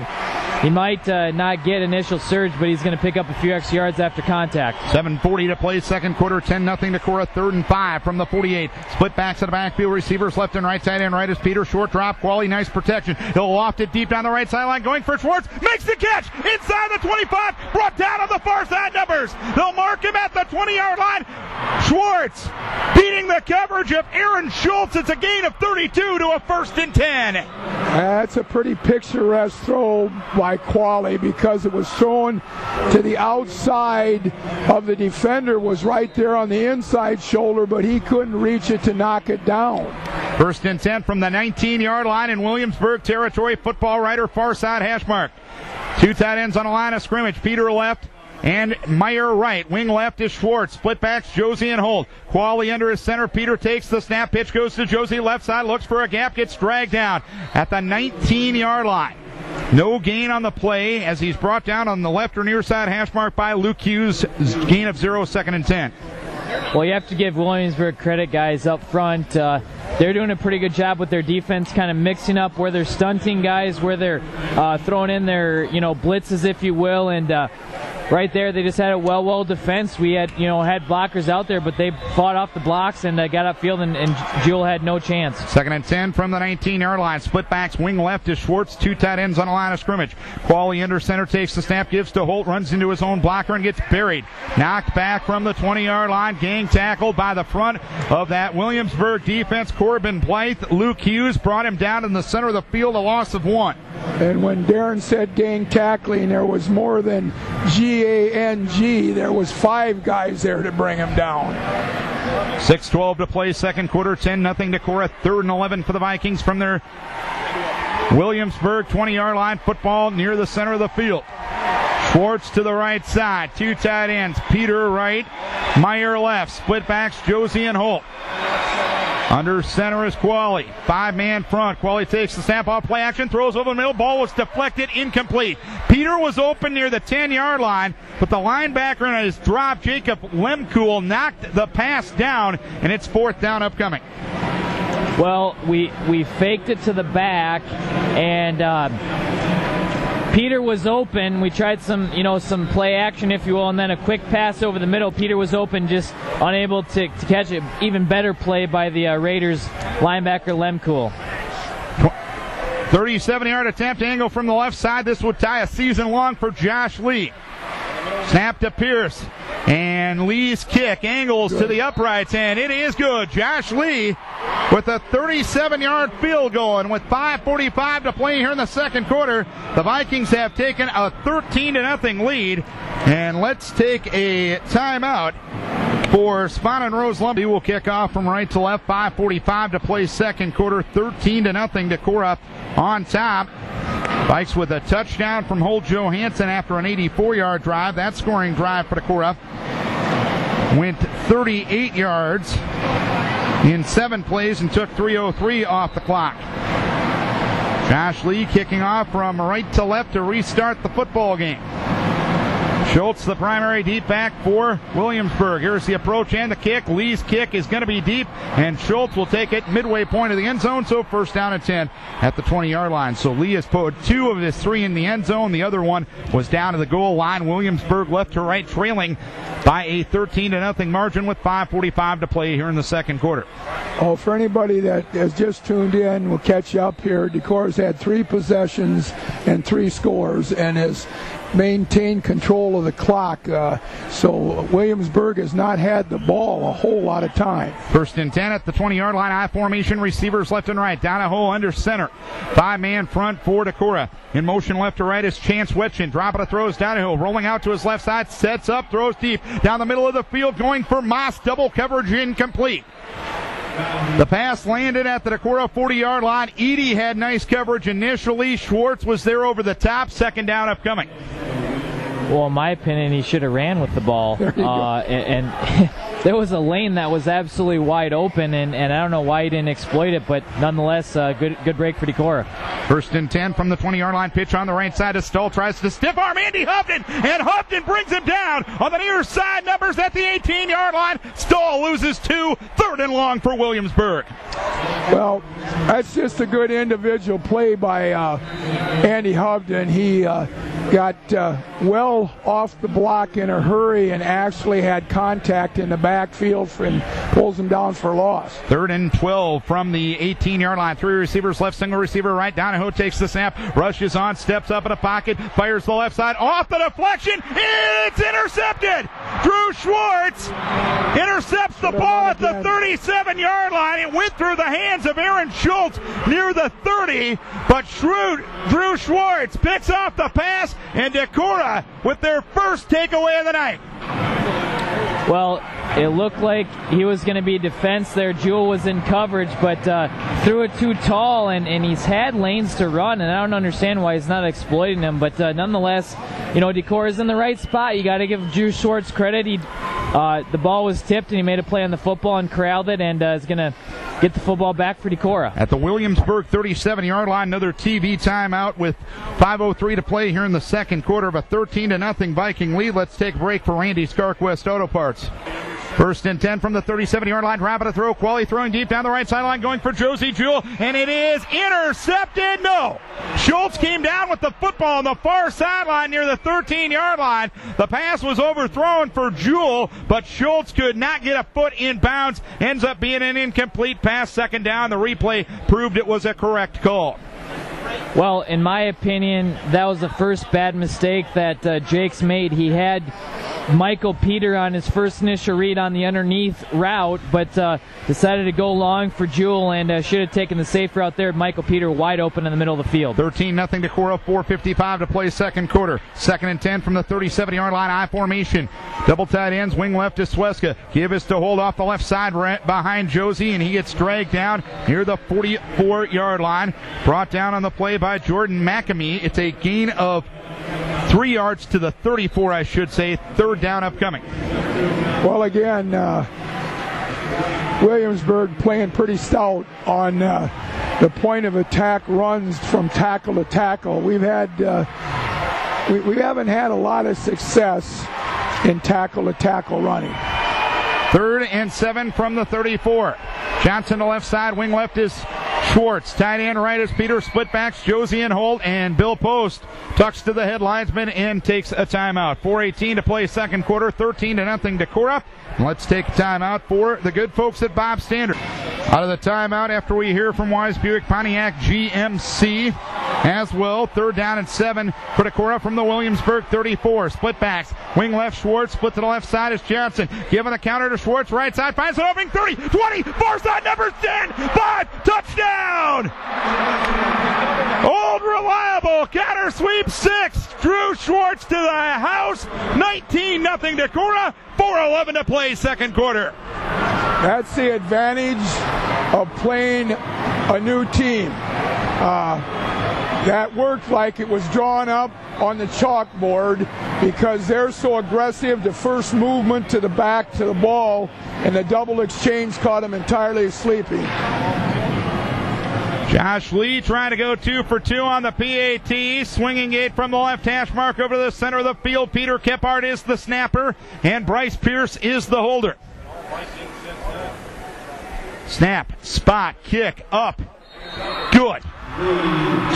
might not get initial surge, but he's going to pick up a few extra yards after contact. 7:40 to play second quarter, 10-0 Decorah, 3rd and 5 from the 48. Split backs to the backfield, receivers left and right, tight end right is Peter, short drop, Qualley, nice protection. He'll loft it deep down the right sideline, going for Schwartz, makes the catch inside the 25, brought down on the far side numbers. They'll mark him at the 20-yard line. Schwartz beating the coverage of Aaron Schultz. It's a gain of 32 to a 1st and 10. That's a pretty picturesque throw by Qualley because it was thrown to the outside of the defender, was right there on the inside shoulder, but he couldn't reach it to knock it down. 1st and 10 from the 19-yard line in Williamsburg territory. Football rider, far side hash mark. 2 tight ends on the line of scrimmage. Peter left and Meyer right. Wing left is Schwartz. Split backs, Josie and Holt. Qualley under his center. Peter takes the snap. Pitch goes to Josie. Left side, looks for a gap. Gets dragged down at the 19-yard line. No gain on the play as he's brought down on the left or near side hash mark by Luke Hughes. Gain of 0, 2nd and 10. Well, you have to give Williamsburg credit, guys, up front. They're doing a pretty good job with their defense, kind of mixing up where they're stunting guys, where they're throwing in their, blitzes, if you will, and right there they just had a well defense. We had blockers out there, but they fought off the blocks and got upfield, and Jewell had no chance. 2nd and 10 from the 19-yard line. Split backs, wing left is Schwartz. 2 tight ends on the line of scrimmage. Qualley under center, takes the snap, gives to Holt, runs into his own blocker and gets buried. Knocked back from the 20-yard line. Gang tackled by the front of that Williamsburg defense. Corbin Blythe, Luke Hughes brought him down in the center of the field, a loss of 1. And when Darren said gang tackling, there was more than G-A-N-G. There was 5 guys there to bring him down. 6:12 to play second quarter, 10-0 Decorah, 3rd and 11 for the Vikings from their Williamsburg 20-yard line. Football near the center of the field. Schwartz to the right side. 2 tight ends. Peter right, Meyer left. Split backs, Josie and Holt. Under center is Qualley. 5-man front. Qualley takes the snap off play action, throws over the middle. Ball was deflected, incomplete. Peter was open near the 10-yard line, but the linebacker on his drop, Jacob Lemkool, knocked the pass down, and it's 4th down upcoming. Well, we faked it to the back, and Peter was open. We tried some play action, if you will, and then a quick pass over the middle. Peter was open, just unable to catch it. Even better play by the Raiders linebacker Lemkool. 37-yard attempt angle from the left side. This would tie a season long for Josh Lee. Snap to Pierce. And Lee's kick angles to the uprights, and it is good. Josh Lee with a 37-yard field goal, and with 5:45 to play here in the second quarter, the Vikings have taken a 13-0 lead. And let's take a timeout for Spot and Rose Lumber. He will kick off from right to left. 5:45 to play second quarter. 13-0 Decorah on top. Vikes with a touchdown from Holt Johansson after an 84-yard drive. That scoring drive for Decorah went 38 yards in 7 plays and took 3:03 off the clock. Josh Lee kicking off from right to left to restart the football game. Schultz, the primary deep back for Williamsburg. Here's the approach and the kick. Lee's kick is going to be deep, and Schultz will take it midway point of the end zone, so first down and 10 at the 20-yard line. So Lee has put 2 of his 3 in the end zone. The other one was down to the goal line. Williamsburg left to right, trailing by a 13-0 margin with 5:45 to play here in the second quarter. Oh, for anybody that has just tuned in, we'll catch you up here. Decorah's had 3 possessions and 3 scores and has maintained control of the clock. So Williamsburg has not had the ball a whole lot of time. First and 10 at the 20-yard line. I formation, receivers left and right. Donahoe under center. 5-man front for Decorah. In motion left to right is Chance Wetchin. Drop of the throws. Donahoe rolling out to his left side. Sets up, throws deep. Down the middle of the field, going for Moss. Double coverage incomplete. The pass landed at the Decorah 40-yard line. Edie had nice coverage initially. Schwartz was there over the top. Second down upcoming. Well, in my opinion, he should have ran with the ball. And there was a lane that was absolutely wide open, and I don't know why he didn't exploit it, but nonetheless, good break for Decorah. First and 10 from the 20-yard line. Pitch on the right side to Stull. Tries to stiff arm Andy Houghton, and Houghton brings him down on the near side. Numbers at the 18-yard line. Stull loses 2. Third and long for Williamsburg. Well, that's just a good individual play by Andy Houghton. He got well off the block in a hurry and actually had contact in the backfield and pulls him down for loss. Third and 12 from the 18-yard line. 3 receivers left, single receiver right. Donahoe takes the snap, rushes on, steps up in a pocket, fires the left side, off the deflection. It's intercepted. Drew Schwartz intercepts the ball at the 37-yard line. It went through the hands of Aaron Schultz near the 30, but Drew Schwartz picks off the pass, and Decorah with their first takeaway of the night. Well, it looked like he was going to be defense there. Jewell was in coverage, but threw it too tall, and he's had lanes to run, and I don't understand why he's not exploiting them. But nonetheless, Decorah is in the right spot. You got to give Drew Schwartz credit. The ball was tipped, and he made a play on the football and corralled it, and is going to get the football back for Decorah. At the Williamsburg 37-yard line, another TV timeout with 5:03 to play here in the second quarter of a 13-0 Viking lead. Let's take a break for Randy Skark, West Auto Parts. First and 10 from the 37-yard line. Rapid throw. Qualley throwing deep down the right sideline, going for Josie Jewell, and it is intercepted. No. Schultz came down with the football on the far sideline near the 13-yard line. The pass was overthrown for Jewell, but Schultz could not get a foot in bounds. Ends up being an incomplete pass. Second down. The replay proved it was a correct call. Well, in my opinion, that was the first bad mistake that Jakes made. He had Michael Peter on his first initial read on the underneath route, but decided to go long for Jewell and should have taken the safe route there. Michael Peter wide open in the middle of the field. 13-0 Decorah, 4:55 to play second quarter. Second and 10 from the 37-yard line. I formation. Double tight ends, wing left to Sweska. Givas to hold off the left side right behind Josie, and he gets dragged down near the 44-yard line. Brought down on the play by Jordan McAmee. It's a gain of 3 yards to the 34, I should say. Third down upcoming. Well, again, Williamsburg playing pretty stout on the point of attack runs from tackle to tackle. We haven't had a lot of success in tackle to tackle running. 3rd and 7 from the 34. Johnson to left side, wing left is Schwartz. Tight end right is Peter. Split backs Josie and Holt, and Bill Post tucks to the headlinesman and takes a timeout. 4:18 to play second quarter. 13-0 Decorah. Let's take a timeout for the good folks at Bob Standard. Out of the timeout after we hear from Wise Buick Pontiac GMC as well. 3rd down and 7 for Decorah from the Williamsburg 34. Split backs. Wing left Schwartz. Split to the left side is Johnson. Giving the counter to Schwartz. Right side. Finds an opening. 30, 20. Far side number 10. 5. Touchdown. Old reliable counter sweep 6. Drew Schwartz to the house. 19-0 Decorah. 4:11 to play second quarter. That's the advantage of playing a new team. That worked like it was drawn up on the chalkboard because they're so aggressive. The first movement to the back to the ball and the double exchange caught them entirely sleeping. Josh Lee trying to go 2 for 2 on the PAT. Swinging it from the left hash mark over to the center of the field. Peter Kephart is the snapper, and Bryce Pierce is the holder. Snap, spot, kick, up. Good.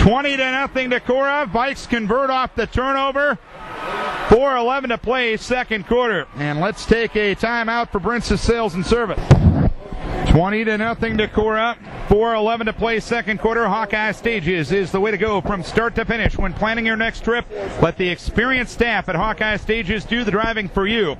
20-0 Decorah. Vikes convert off the turnover. 4:11 to play second quarter. And let's take a timeout for Brince's Sales and Service. 20-0 Decorah. 4:11 to play second quarter. Hawkeye Stages is the way to go from start to finish. When planning your next trip, let the experienced staff at Hawkeye Stages do the driving for you.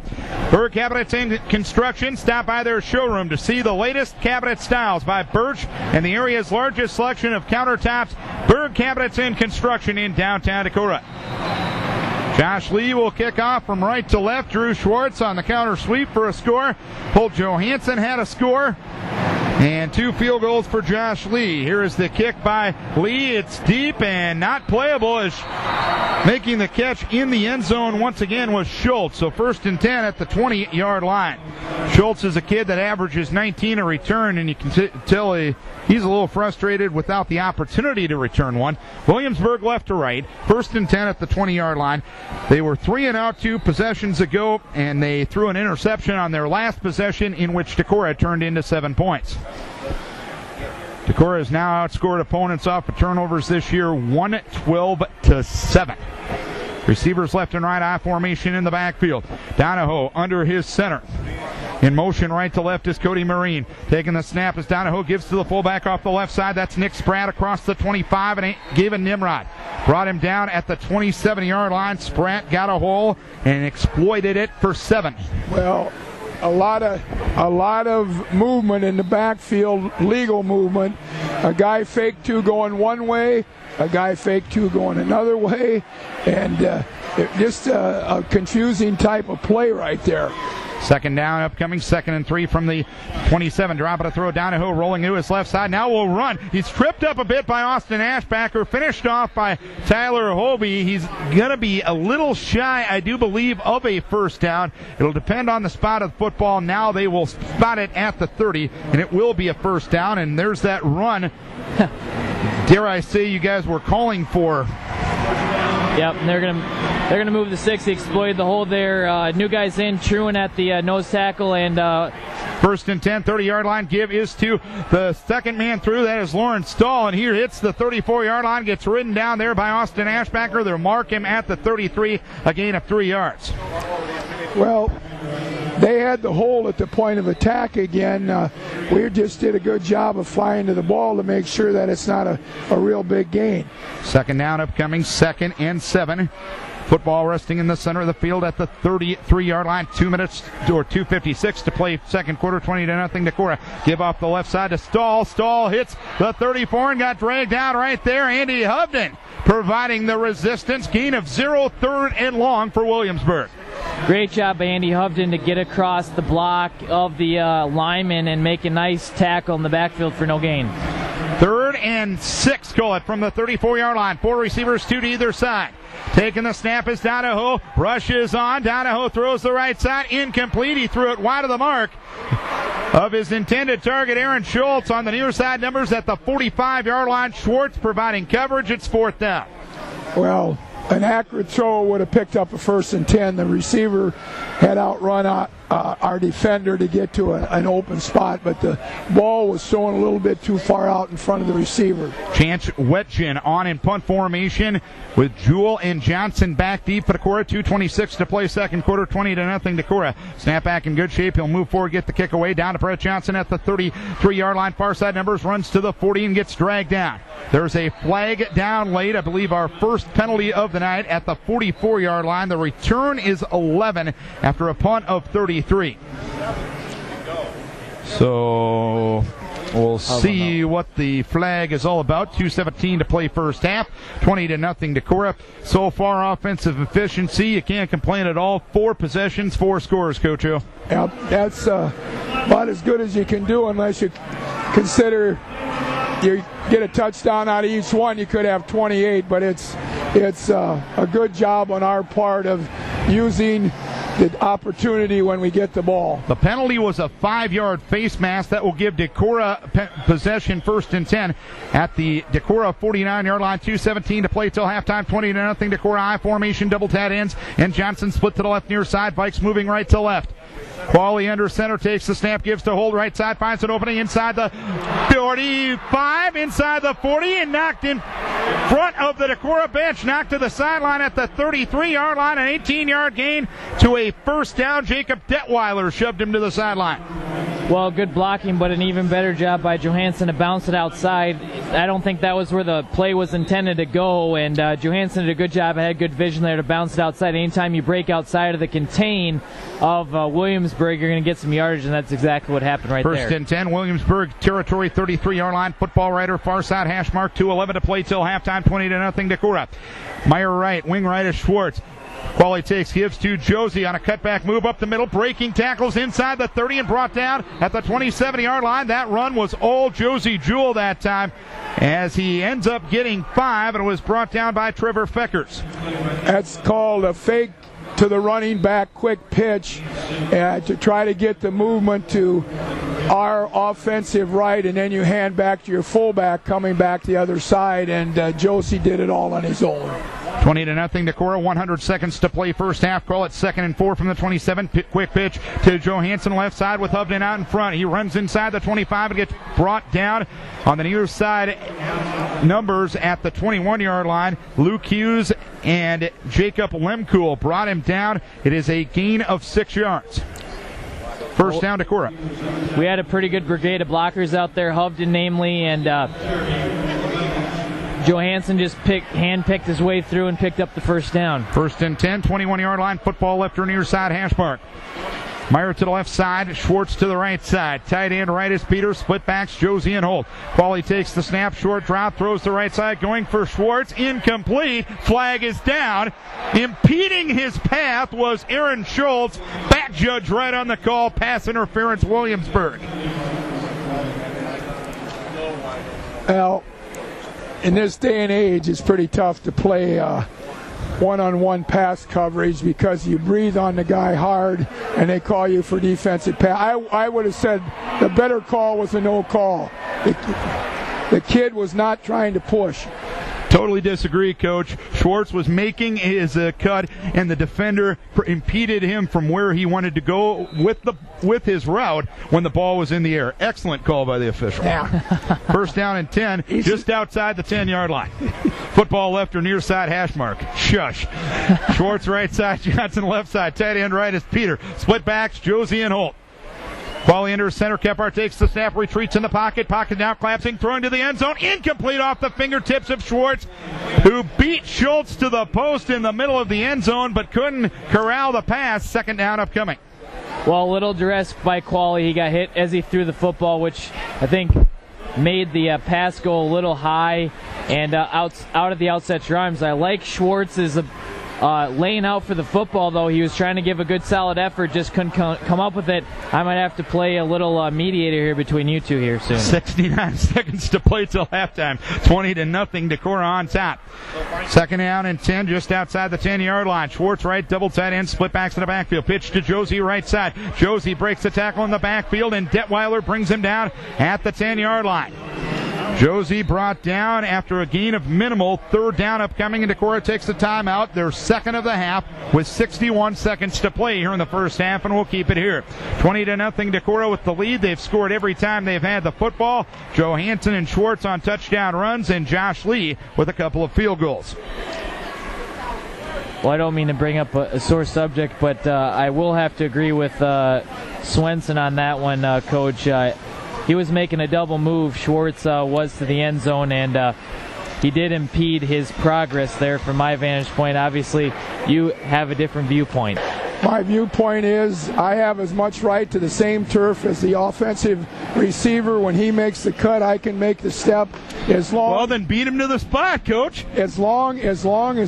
Berg Cabinets and Construction. Stop by their showroom to see the latest cabinet styles by Birch and the area's largest selection of countertops. Berg Cabinets and Construction in downtown Decorah. Josh Lee will kick off from right to left. Drew Schwartz on the counter sweep for a score. Holt Johansson had a score. And 2 field goals for Josh Lee. Here is the kick by Lee. It's deep and not playable, as making the catch in the end zone once again was Schultz. So 1st and 10 at the 20-yard line. Schultz is a kid that averages 19 a return, and you can tell he's a little frustrated without the opportunity to return one. Williamsburg left to right. 1st and 10 at the 20-yard line. They were 3 and out 2 possessions ago, and they threw an interception on their last possession, in which Decorah turned into 7 points. Decorah has now outscored opponents off of turnovers this year 112-7. Receivers left and right, I formation in the backfield. Donahoe under his center. In motion right to left is Cody Marine. Taking the snap as Donahoe gives to the fullback off the left side. That's Nick Spratt across the 25 and Gavin Nimrod. Brought him down at the 27-yard line. Spratt got a hole and exploited it for 7. Well, a lot of movement in the backfield, legal movement. A guy fake 2 going one way, a guy fake 2 going another way, and just a confusing type of play right there. Second down upcoming, 2nd and 3 from the 27. Dropping a throw, Donahoe rolling to his left side. Now will run. He's tripped up a bit by Austin Ashbacker, finished off by Tyler Hobie. He's going to be a little shy, I do believe, of a first down. It'll depend on the spot of the football. Now they will spot it at the 30, and it will be a first down, and there's that run. Dare I say you guys were calling for. Yep, and they're gonna move the 6. They exploited the hole there. New guys in, Truin at the nose tackle, and 1st and 10, 30-yard line. Give is to the second man through. That is Lawrence Stahl, and here hits the 34-yard line. Gets ridden down there by Austin Ashbacker. They'll mark him at the 33, a gain of 3 yards. Well, they had the hole at the point of attack again. We just did a good job of flying to the ball to make sure that it's not a real big gain. Second down upcoming, 2nd and 7. Football resting in the center of the field at the 33-yard line. 2 minutes or 2:56 to play second quarter. 20-0 Decorah. Give off the left side to Stahl. Stahl hits the 34 and got dragged out right there. Andy Hovden providing the resistance. Gain of 0, 3rd and long for Williamsburg. Great job by Andy Hovden to get across the block of the lineman and make a nice tackle in the backfield for no gain. 3rd and 6, call it from the 34-yard line. 4 receivers, 2 to either side. Taking the snap is Donahoe. Rushes on. Donahoe throws the right side. Incomplete. He threw it wide of the mark of his intended target, Aaron Schultz, on the near side numbers at the 45-yard line. Schwartz providing coverage. It's 4th down. Well, an accurate throw would have picked up a 1st and 10. The receiver had outrun our defender to get to an open spot, but the ball was thrown a little bit too far out in front of the receiver. Chance Wetjen on in punt formation with Jewell and Johnson back deep for Decorah. 2:26 to play second quarter, 20-0 Decorah. Snap back in good shape. He'll move forward, get the kick away. Down to Brett Johnson at the 33-yard line. Far side numbers, runs to the 40 and gets dragged down. There's a flag down late. I believe our first penalty of the night at the 44-yard line. The return is 11 after a punt of 33. So we'll see what the flag is all about. 2:17 to play first half. 20-0 Decorah. So far, offensive efficiency, you can't complain at all. 4 possessions, 4 scores, Coach O. Yeah, that's about as good as you can do unless you consider you get a touchdown out of each one. You could have 28, but it's a good job on our part of using the opportunity when we get the ball. The penalty was a 5-yard face mask. That will give Decorah possession, 1st and 10 at the Decorah 49-yard line. 2:17 to play till halftime. 20-0 Decorah. I formation, double tight ends, and Johnson split to the left near side. Vikes moving right to left. Qualley under center, takes the snap, gives to Holt, right side, finds an opening inside the 45, inside the 40, and knocked in front of the Decorah bench, knocked to the sideline at the 33-yard line, an 18-yard gain to a first down. Jacob Detweiler shoved him to the sideline. Well, good blocking, but an even better job by Johansson to bounce it outside. I don't think that was where the play was intended to go, and Johansson did a good job. I had good vision there to bounce it outside. Anytime you break outside of the contain of Williamsburg, you're going to get some yardage, and that's exactly what happened right there. 1st and 10, Williamsburg territory, 33-yard line. Football Rider, far side, hash mark, 2:11 to play till halftime, 20-0 Decorah. Meyer right, wing right is Schwartz. Qualley takes, gives to Josie on a cutback move up the middle, breaking tackles inside the 30 and brought down at the 27-yard line. That run was all Josie Jewell that time as he ends up getting 5, and it was brought down by Trevor Feckers. That's called a fake to the running back, quick pitch to try to get the movement to our offensive right, and then you hand back to your fullback coming back the other side, and Josie did it all on his own. 20-0 Decorah, 100 seconds to play first half. Call it 2nd and 4 from the 27. Quick pitch to Johansson left side with Hovden out in front. He runs inside the 25 and gets brought down on the near side numbers at the 21-yard line. Luke Hughes and Jacob Lemkool brought him down. It is a gain of 6 yards. First down Decorah. We had a pretty good brigade of blockers out there, Hovden namely, and Johansson just hand-picked his way through and picked up the first down. 1st and 10, 21-yard line, football left or near side, hash mark. Meyer to the left side, Schwartz to the right side. Tight end right is Peter, split backs Josie and Holt. Qualley takes the snap, short drop, throws the right side, going for Schwartz, incomplete. Flag is down. Impeding his path was Aaron Schultz. Back judge right on the call, pass interference, Williamsburg. Well, in this day and age, it's pretty tough to play one-on-one pass coverage because you breathe on the guy hard and they call you for defensive pass. I would have said the better call was a no call. The kid was not trying to push. Totally disagree, Coach. Schwartz was making his cut, and the defender impeded him from where he wanted to go with his route when the ball was in the air. Excellent call by the official. Yeah. First down and 10, just outside the 10-yard line. Football left or near side hash mark. Shush. Schwartz right side, Johnson left side. Tight end right is Peter. Split backs, Josie and Holt. Qualley under center, Kephart takes the snap, retreats in the pocket now collapsing, throwing to the end zone, incomplete off the fingertips of Schwartz, who beat Schultz to the post in the middle of the end zone, but couldn't corral the pass. 2nd down upcoming. Well, a little duress by Qualley. He got hit as he threw the football, which I think made the pass go a little high and out of the outset arms. I like Schwartz's laying out for the football, though. He was trying to give a good solid effort, just couldn't come up with it. I might have to play a little mediator here between you two here soon. 69 seconds to play till halftime. 20-0 Decorah on top. 2nd down and 10, just outside the 10-yard line. Schwartz right, double tight end, split backs in the backfield. Pitch to Josie right side. Josie breaks the tackle in the backfield, and Detweiler brings him down at the 10-yard line. Josie brought down after a gain of minimal. Third down upcoming, and Decorah takes a timeout. Their second of the half with 61 seconds to play here in the first half, and we'll keep it here. 20-0 Decorah with the lead. They've scored every time they've had the football. Johansson and Schwartz on touchdown runs, and Josh Lee with a couple of field goals. Well, I don't mean to bring up a sore subject, but I will have to agree with Swenson on that one, Coach. He was making a double move. Schwartz was to the end zone, and he did impede his progress there from my vantage point. Obviously, you have a different viewpoint. My viewpoint is I have as much right to the same turf as the offensive receiver. When he makes the cut, I can make the step. Well, then beat him to the spot, Coach. As long as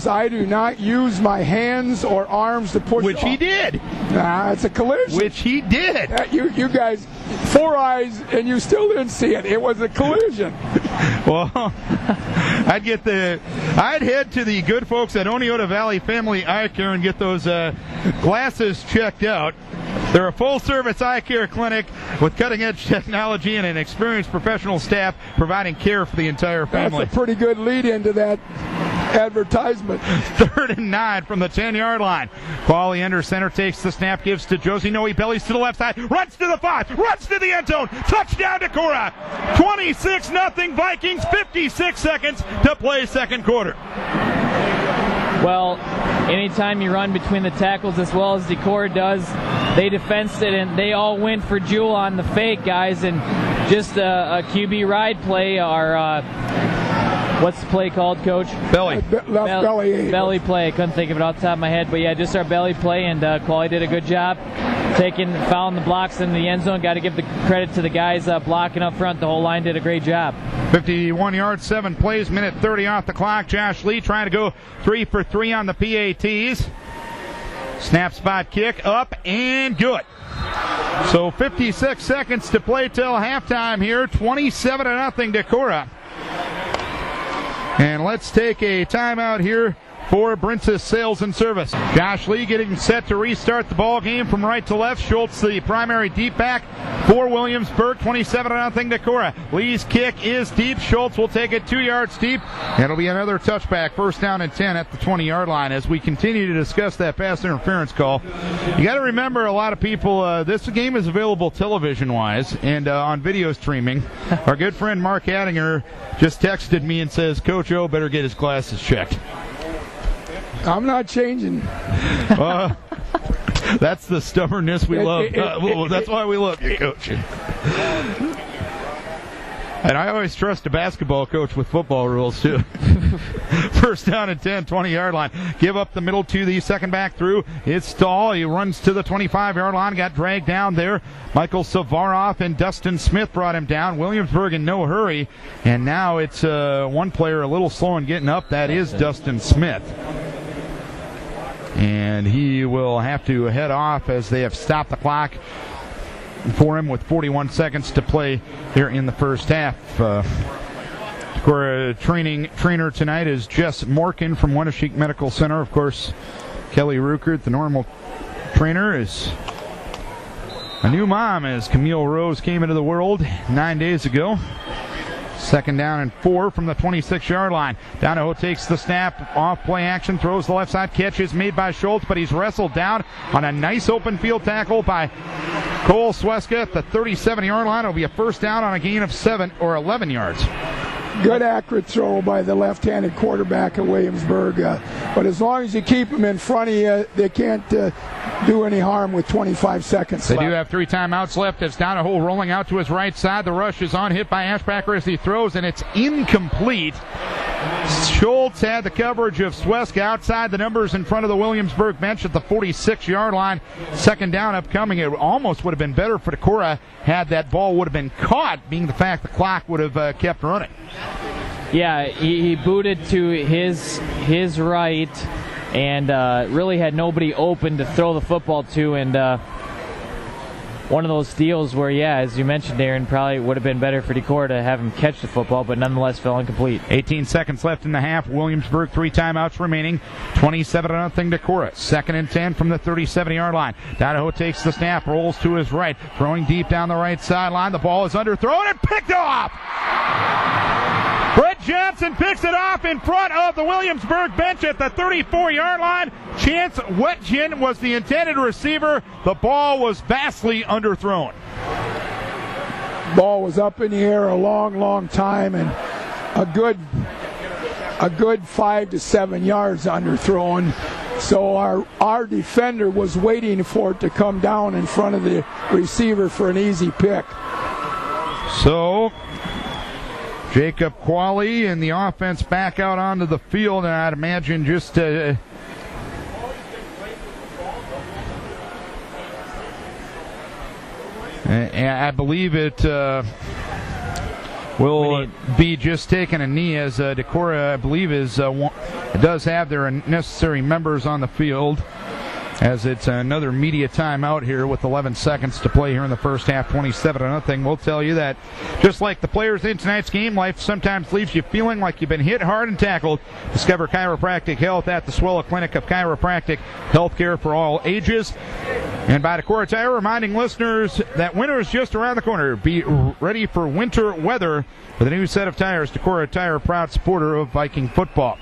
I do not use my hands or arms to push. Which he did. Nah, it's a collision. Which he did. You guys, 4 eyes, and you still didn't see it. It was a collision. Well, I'd head to the good folks at Oneota Valley Family Eye Care and get those glasses checked out. They're a full-service eye care clinic with cutting-edge technology and an experienced professional staff providing care for the entire family. That's a pretty good lead-in to that advertisement. 3rd and 9 from the 10-yard line. Qualley under center, takes the snap, gives to Josie Noe, bellies to the left side, runs to the 5, runs to the end zone, touchdown Decorah. 26-0 Vikings, 56 seconds to play second quarter. Well, anytime you run between the tackles as well as Decorah does, they defensed it, and they all went for Jewel on the fake, guys, and just a QB ride play, or what's the play called, Coach? Belly. Belly play. I couldn't think of it off the top of my head, but yeah, just our belly play, and Qualley did a good job fouling the blocks in the end zone. Got to give the credit to the guys blocking up front. The whole line did a great job. 51 yards, 7 plays, minute 30 off the clock. Josh Lee trying to go 3 for 3 on the PATs. Snap, spot, kick, up, and good. So 56 seconds to play till halftime here. 27-0 Decorah. And let's take a timeout here for Brincis Sales and Service. Josh Lee getting set to restart the ball game from right to left. Schultz, the primary deep back for Williamsburg. 27-0 Decorah. Lee's kick is deep. Schultz will take it 2 yards deep. It'll be another touchback. First down and 10 at the 20-yard line. As we continue to discuss that pass interference call, you got to remember, a lot of people, this game is available television-wise and on video streaming. Our good friend Mark Hattinger just texted me and says, Coach O better get his glasses checked. I'm not changing. That's the stubbornness we love. That's why we love you, Coach. And I always trust a basketball coach with football rules, too. First down and 10, 20-yard line. Give up the middle to the second back through. It's Stahl. He runs to the 25-yard line. Got dragged down there. Michael Savaroff and Dustin Smith brought him down. Williamsburg in no hurry. And now it's one player a little slow in getting up. That is Dustin Smith. And he will have to head off as they have stopped the clock for him with 41 seconds to play here in the first half. Our trainer tonight is Jess Morkin from Wenatchee Medical Center. Of course, Kelly Ruckert, the normal trainer, is a new mom as Camille Rose came into the world 9 days ago. Second down and 4 from the 26-yard line. Donahoe takes the snap, off play action, throws the left side. Catch is made by Schultz, but he's wrestled down on a nice open field tackle by Cole Sweska at the 37-yard line. It'll be a first down on a gain of 7 or 11 yards. Good accurate throw by the left-handed quarterback of Williamsburg. But as long as you keep them in front of you, they can't do any harm with 25 seconds left. They do have 3 timeouts left. It's Donahoe rolling out to his right side. The rush is on, hit by Ashbacker as he throws, and it's incomplete. Schultz had the coverage of Sweska outside the numbers in front of the Williamsburg bench at the 46-yard line. Second down upcoming. It almost would have been better for Decorah had that ball would have been caught, being the fact the clock would have kept running. Yeah, he booted to his right and really had nobody open to throw the football to, and one of those deals where, yeah, as you mentioned, Aaron, probably would have been better for Decorah to have him catch the football, but nonetheless fell incomplete. 18 seconds left in the half. Williamsburg, 3 timeouts remaining. 27-0 Decorah. Second and 10 from the 37-yard line. Donahoe takes the snap, rolls to his right, throwing deep down the right sideline. The ball is underthrown and picked off! Brett Johnson picks it off in front of the Williamsburg bench at the 34-yard line. Chance Wetjen was the intended receiver. The ball was vastly underthrown. Ball was up in the air a long time, and a good 5 to 7 yards underthrown. So our defender was waiting for it to come down in front of the receiver for an easy pick. So Jacob Qualley and the offense back out onto the field, and I'd imagine just I believe it will be just taking a knee, as Decorah, I believe, does have their necessary members on the field, as it's another media timeout here with 11 seconds to play here in the first half, 27-0. We'll tell you that just like the players in tonight's game, life sometimes leaves you feeling like you've been hit hard and tackled. Discover chiropractic health at the Swella Clinic of Chiropractic Healthcare for all ages. And by Decorah Tire, reminding listeners that winter is just around the corner. Be ready for winter weather with a new set of tires. Decorah Tire, proud supporter of Viking football.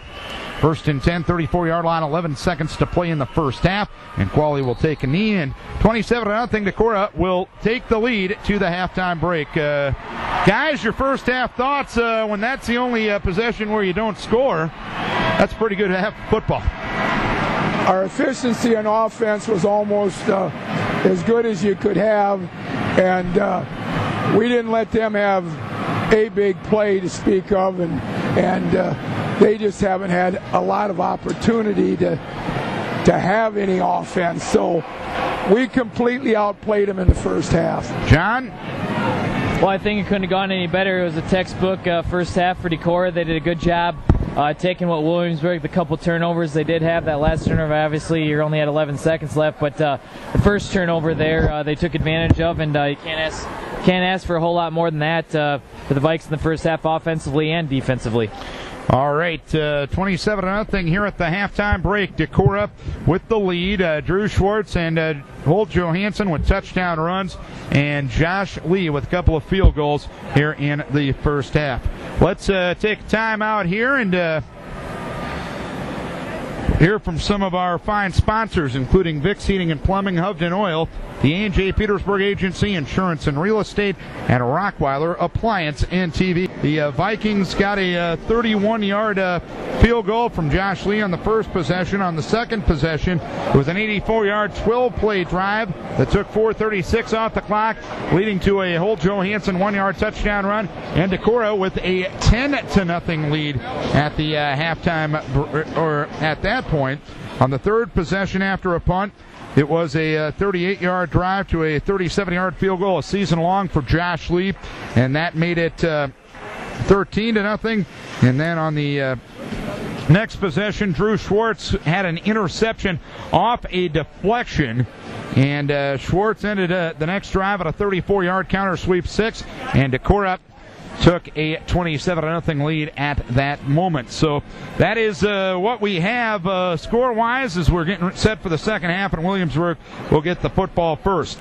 First and 10, 34-yard line, 11 seconds to play in the first half. And Qualley will take a knee, and 27-0. Decorah will take the lead to the halftime break. Guys, your first half thoughts when that's the only possession where you don't score? That's pretty good half football. Our efficiency on offense was almost as good as you could have, and we didn't let them have a big play to speak of, and they just haven't had a lot of opportunity to have any offense. So we completely outplayed them in the first half. John? Well, I think it couldn't have gone any better. It was a textbook first half for Decorah. They did a good job taking what Williamsburg, the couple turnovers they did have. That last turnover, obviously, you're only at 11 seconds left, but the first turnover there, they took advantage of, and you can't ask for a whole lot more than that for the Vikes in the first half, offensively and defensively. All right, 27-0 here at the halftime break. Decorah with the lead. Drew Schwartz and Holt Johansson with touchdown runs, and Josh Lee with a couple of field goals here in the first half. Let's take time out here and hear from some of our fine sponsors, including Vicks Heating and Plumbing, Hovden Oil, the A&J Petersburg Agency, Insurance and Real Estate, and Rockweiler Appliance and TV. The Vikings got a 31-yard field goal from Josh Lee on the first possession. On the second possession, it was an 84-yard, 12-play drive that took 4:36 off the clock, leading to a Holt Johansson 1-yard touchdown run, and Decorah with a 10-0 lead at the halftime, or at that point. On the third possession after a punt, it was a 38-yard drive to a 37-yard field goal, a season long for Josh Lee, and that made it 13-0. And then on the next possession, Drew Schwartz had an interception off a deflection, and Schwartz ended the next drive at a 34-yard counter sweep 6, and Decorah took a 27-0 lead at that moment. So that is what we have score-wise as we're getting set for the second half, and Williamsburg will get the football first.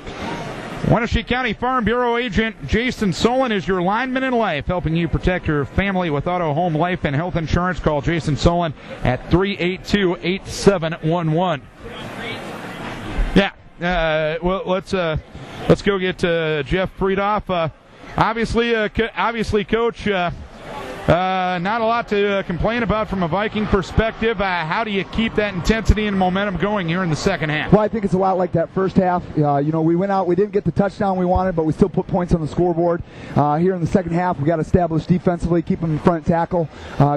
Wenatchee County Farm Bureau agent Jason Solon is your lineman in life, helping you protect your family with auto, home, life, and health insurance. Call Jason Solon at 382-8711. Yeah, well, let's go get Jeff Friedoff. Obviously, Coach, not a lot to complain about from a Viking perspective. How do you keep that intensity and momentum going here in the second half? Well, I think it's a lot like that first half. We went out, we didn't get the touchdown we wanted, but we still put points on the scoreboard. Here in the second half, we got to establish defensively, keep them in front tackle,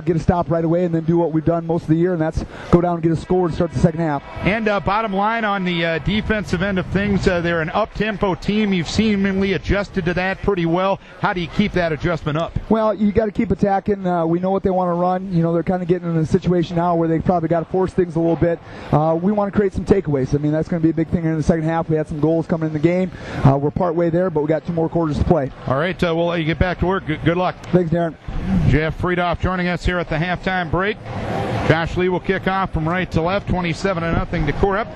get a stop right away, and then do what we've done most of the year, and that's go down and get a score to start the second half. And bottom line on the defensive end of things, they're an up-tempo team. You've seemingly adjusted to that pretty well. How do you keep that adjustment up? Well, you got to keep attacking. We know what they want to run. They're kind of getting in a situation now where they probably got to force things a little bit. We want to create some takeaways. I mean, that's going to be a big thing in the second half. We had some goals coming in the game. We're partway there, but we got 2 more quarters to play. All right, we'll let you get back to work. Good luck. Thanks, Darren. Jeff Friedoff joining us here at the halftime break. Josh Lee will kick off from right to left, 27-0 Decorah.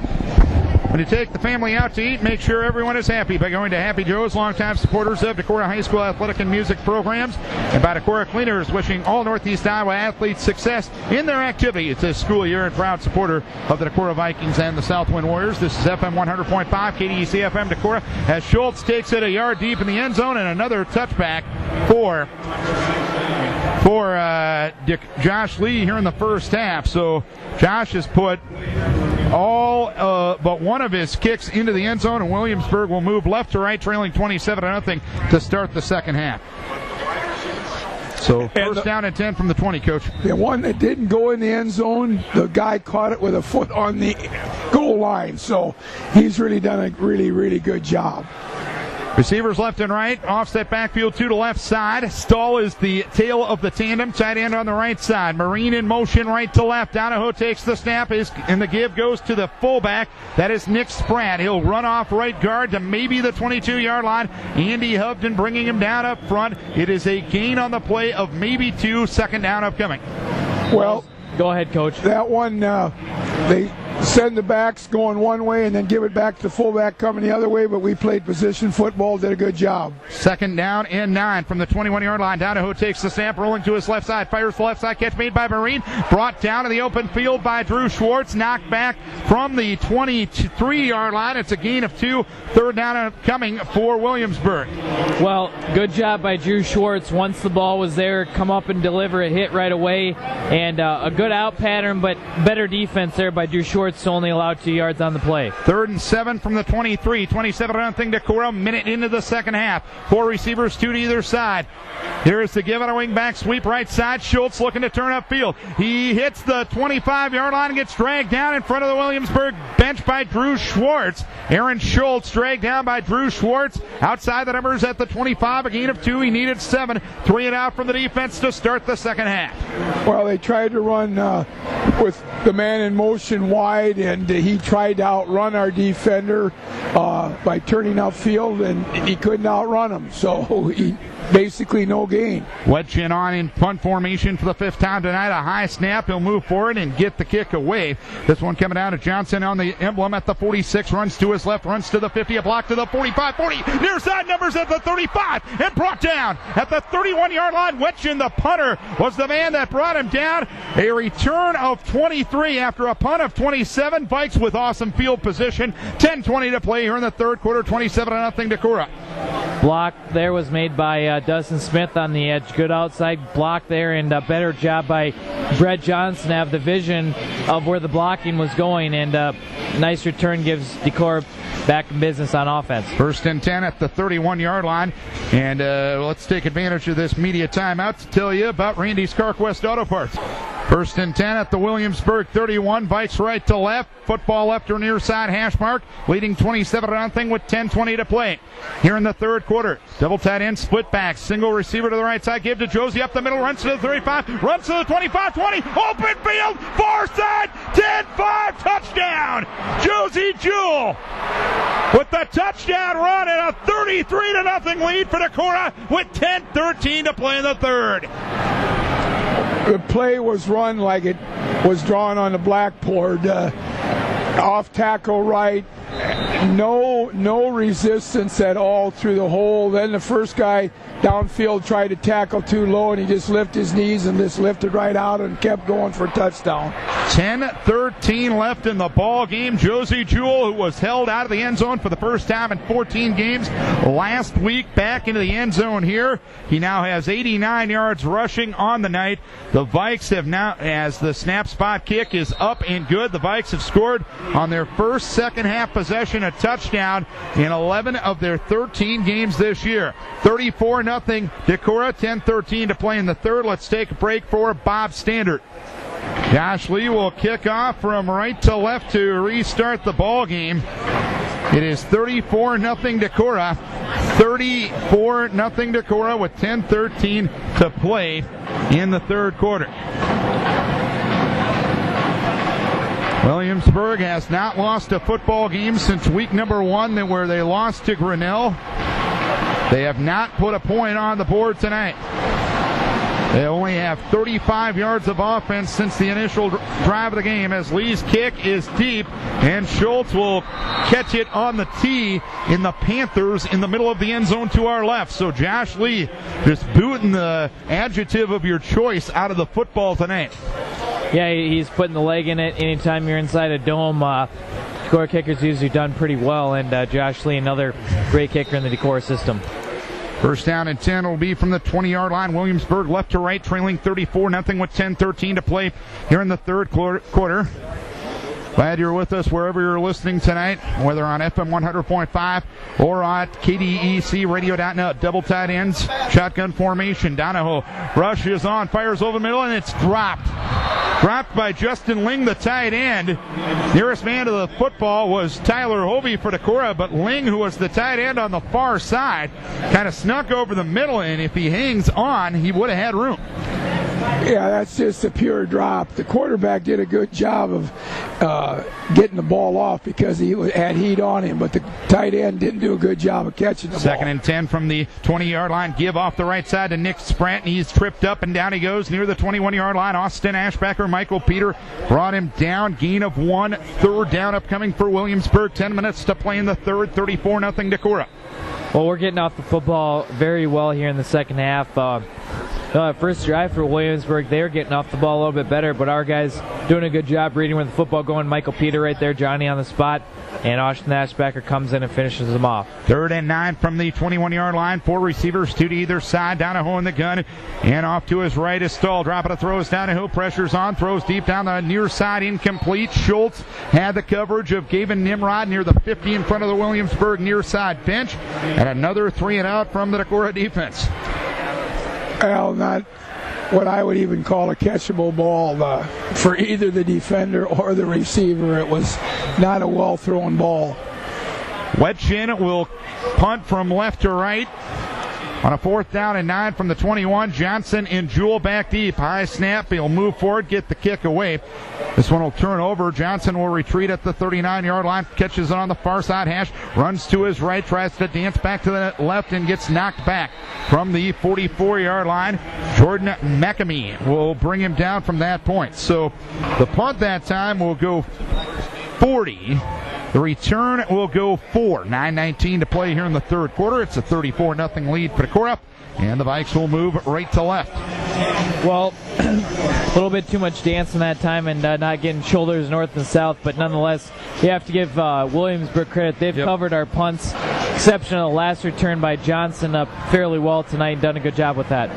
When you take the family out to eat, make sure everyone is happy by going to Happy Joe's, longtime supporters of Decorah High School athletic and music programs, and by Decorah Cleaners, wishing all Northeast Iowa athletes success in their activity this school year, and proud supporter of the Decorah Vikings and the Southwind Warriors. This is FM 100.5 KDEC FM Decorah, as Schultz takes it a yard deep in the end zone, and another touchback for Josh Lee here in the first half. So Josh has put all but one of his kicks into the end zone, and Williamsburg will move left to right, trailing 27-0 to start the second half. So first down and 10 from the 20, Coach. The one that didn't go in the end zone, the guy caught it with a foot on the goal line. So he's really done a really, really good job. Receivers left and right, offset backfield to the left side. Stahl is the tail of the tandem, tight end on the right side. Marine in motion right to left. Donahoe takes the snap, and the give goes to the fullback. That is Nick Spratt. He'll run off right guard to maybe the 22-yard line. Andy Hubden bringing him down up front. It is a gain on the play of maybe 2, second down upcoming. Well, go ahead, Coach. That one, they send the backs going one way and then give it back to the fullback coming the other way, but we played position football, did a good job. Second down and 9 from the 21-yard line. Donahoe takes the snap, rolling to his left side, fires the left side, catch made by Marine, brought down to the open field by Drew Schwartz, knocked back from the 23-yard line. It's a gain of 2, third down coming for Williamsburg. Well, good job by Drew Schwartz. Once the ball was there, come up and deliver it, hit right away, and a good out pattern, but better defense there by Drew Schwartz, only allowed 2 yards on the play. 3rd and 7 from the 23, 27-0 Decorah, minute into the second half. 4 receivers, 2 to either side. Here's the give on a wing back sweep right side. Schultz looking to turn upfield. He hits the 25-yard line and gets dragged down in front of the Williamsburg bench by Drew Schwartz. Aaron Schultz dragged down by Drew Schwartz. Outside the numbers at the 25, a gain of 2. He needed 7. 3 and out from the defense to start the second half. Well, they tried to run with the man in motion wide, and he tried to outrun our defender by turning upfield, and he couldn't outrun him. So he basically no gain. Wedge on in punt formation for the 5th time tonight. A high snap. He'll move forward and get the kick away. This one coming down to Johnson on the emblem at the 46. Runs to his left, runs to the 50, a block to the 45, 40. Near side numbers at the 35 and brought down at the 31-yard line. Wedge, the punter, was the man that brought him down. A return of 23 after a punt of 27. Vikes with awesome field position. 10:20 to play here in the third quarter. 27-0 Decorah. Block there was made by Dustin Smith on the edge. Good outside block there, and a better job by Brett Johnson to have the vision of where the blocking was going, and nice return gives Decorah back in business on offense. 1st and 10 at the 31-yard line, and let's take advantage of this media timeout to tell you about Randy's Carquest Auto Parts. 1st and 10 at the Williamsburg 31. Vikes right to left. Football left or near side hash mark. Leading 27-0 with 10:20 to play. Here in the third quarter. Double tight end, split back. Single receiver to the right side. Give to Josie up the middle. Runs to the 35. Runs to the 25, 20. Open field. Far side. 10-5. Touchdown. Josie Jewell with the touchdown run and a 33-0 lead for Decorah with 10:13 to play in the third. The play was run like it was drawn on the blackboard. Off tackle right, no resistance at all through the hole. Then the first guy downfield tried to tackle too low, and he just lifted his knees and just lifted right out and kept going for a touchdown. 10:13 left in the ball game. Josie Jewell, who was held out of the end zone for the first time in 14 games last week, back into the end zone here. He now has 89 yards rushing on the night. The Vikes have now, as the snap spot kick is up and good, the Vikes have scored on their first second half possession a touchdown in 11 of their 13 games this year. 34-0 Decorah, 10:13 to play in the third. Let's take a break for Bob Standard. Josh Lee will kick off from right to left to restart the ball game. It is 34-0 Decorah. 34-0 Decorah with 10:13 to play in the third quarter. Williamsburg has not lost a football game since week number 1 where they lost to Grinnell. They have not put a point on the board tonight. They only have 35 yards of offense since the initial drive of the game, as Lee's kick is deep, and Schultz will catch it on the tee in the Panthers in the middle of the end zone to our left. So Josh Lee just booting the adjective of your choice out of the football tonight. Yeah, he's putting the leg in it anytime you're inside a dome. Decorah kickers usually done pretty well, and Josh Lee, another great kicker in the Decorah system. First down and 10 will be from the 20-yard line. Williamsburg left to right, trailing 34-0 with 10:13 to play here in the third quarter. Glad you're with us wherever you're listening tonight, whether on FM 100.5 or on KDEC Radio.net. Double tight ends, shotgun formation. Donahoe rushes on, fires over the middle, and it's dropped. Dropped by Justin Ling, the tight end. Nearest man to the football was Tyler Hovey for Decorah, but Ling, who was the tight end on the far side, kind of snuck over the middle, and if he hangs on, he would have had room. Yeah, that's just a pure drop. The quarterback did a good job of getting the ball off because he had heat on him, but the tight end didn't do a good job of catching the ball. Second and 10 from the 20-yard line. Give off the right side to Nick Spratt, and he's tripped up, and down he goes near the 21-yard line. Austin Ashbacker, Michael Peter brought him down. Gain of 1. Third down upcoming for Williamsburg. 10 minutes to play in the third. 34-0 Decorah. Well, we're getting off the football very well here in the second half. First drive for Williamsburg, they're getting off the ball a little bit better, but our guys doing a good job reading where the football going. Michael Peter right there, Johnny on the spot, and Austin Ashbacker comes in and finishes them off. 3rd and 9 from the 21-yard line. 4 receivers, 2 to either side. Donahoe in the gun, and off to his right is Stahl. Dropping a throws. Donahoe pressures on, throws deep down the near side, incomplete. Schultz had the coverage of Gavin Nimrod near the 50 in front of the Williamsburg near side bench, and another 3 and out from the Decorah defense. Well, not what I would even call a catchable ball for either the defender or the receiver. It was not a well-thrown ball. Wetchin will punt from left to right. On a 4th down and 9 from the 21, Johnson and Jewell back deep. High snap, he'll move forward, get the kick away. This one will turn over. Johnson will retreat at the 39-yard line, catches it on the far side hash, runs to his right, tries to dance back to the left, and gets knocked back from the 44-yard line. Jordan McAmee will bring him down from that point. So the punt that time will go 40. The return will go 4. 9:19 to play here in the third quarter. It's a 34-0 lead for Decorah, and the Vikes will move right to left. Well, a little bit too much dancing that time and not getting shoulders north and south, but nonetheless, you have to give Williamsburg credit. They've covered our punts, exception of the last return by Johnson, up fairly well tonight and done a good job with that.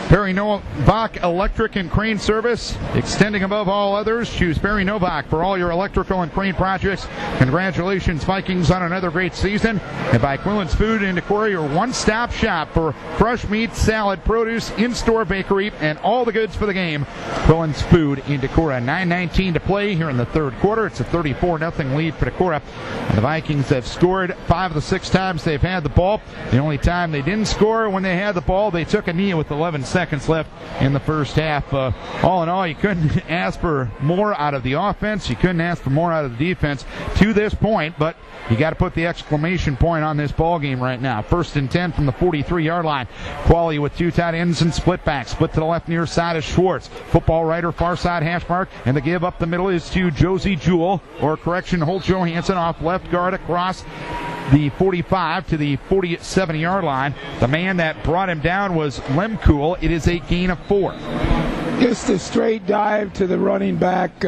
Barry Novak Electric and Crane Service, extending above all others. Choose Barry Novak for all your electrical and crane projects. Congratulations, Vikings, on another great season. And by Quillen's Food in Decorah, your one-stop shop for fresh meat, salad, produce, in-store bakery, and all the goods for the game. Quillen's Food in Decorah. 9:19 to play here in the third quarter. It's a 34-0 lead for Decorah. And the Vikings have scored 5 of the 6 times they've had the ball. The only time they didn't score when they had the ball, they took a knee with 11 seconds left in the first half. All in all, you couldn't ask for more out of the offense. You couldn't ask for more out of the defense to this point, but you got to put the exclamation point on this ball game right now. 1st and 10 from the 43-yard line. Qualley with 2 tight ends and split back. Split to the left near side is Schwartz. Football rider, far side hash mark, and the give up the middle is to Josie Jewell, or correction, Holt Johansson off left guard across the 45 to the 47-yard line. The man that brought him down was Lemkool. It is a gain of 4. Just a straight dive to the running back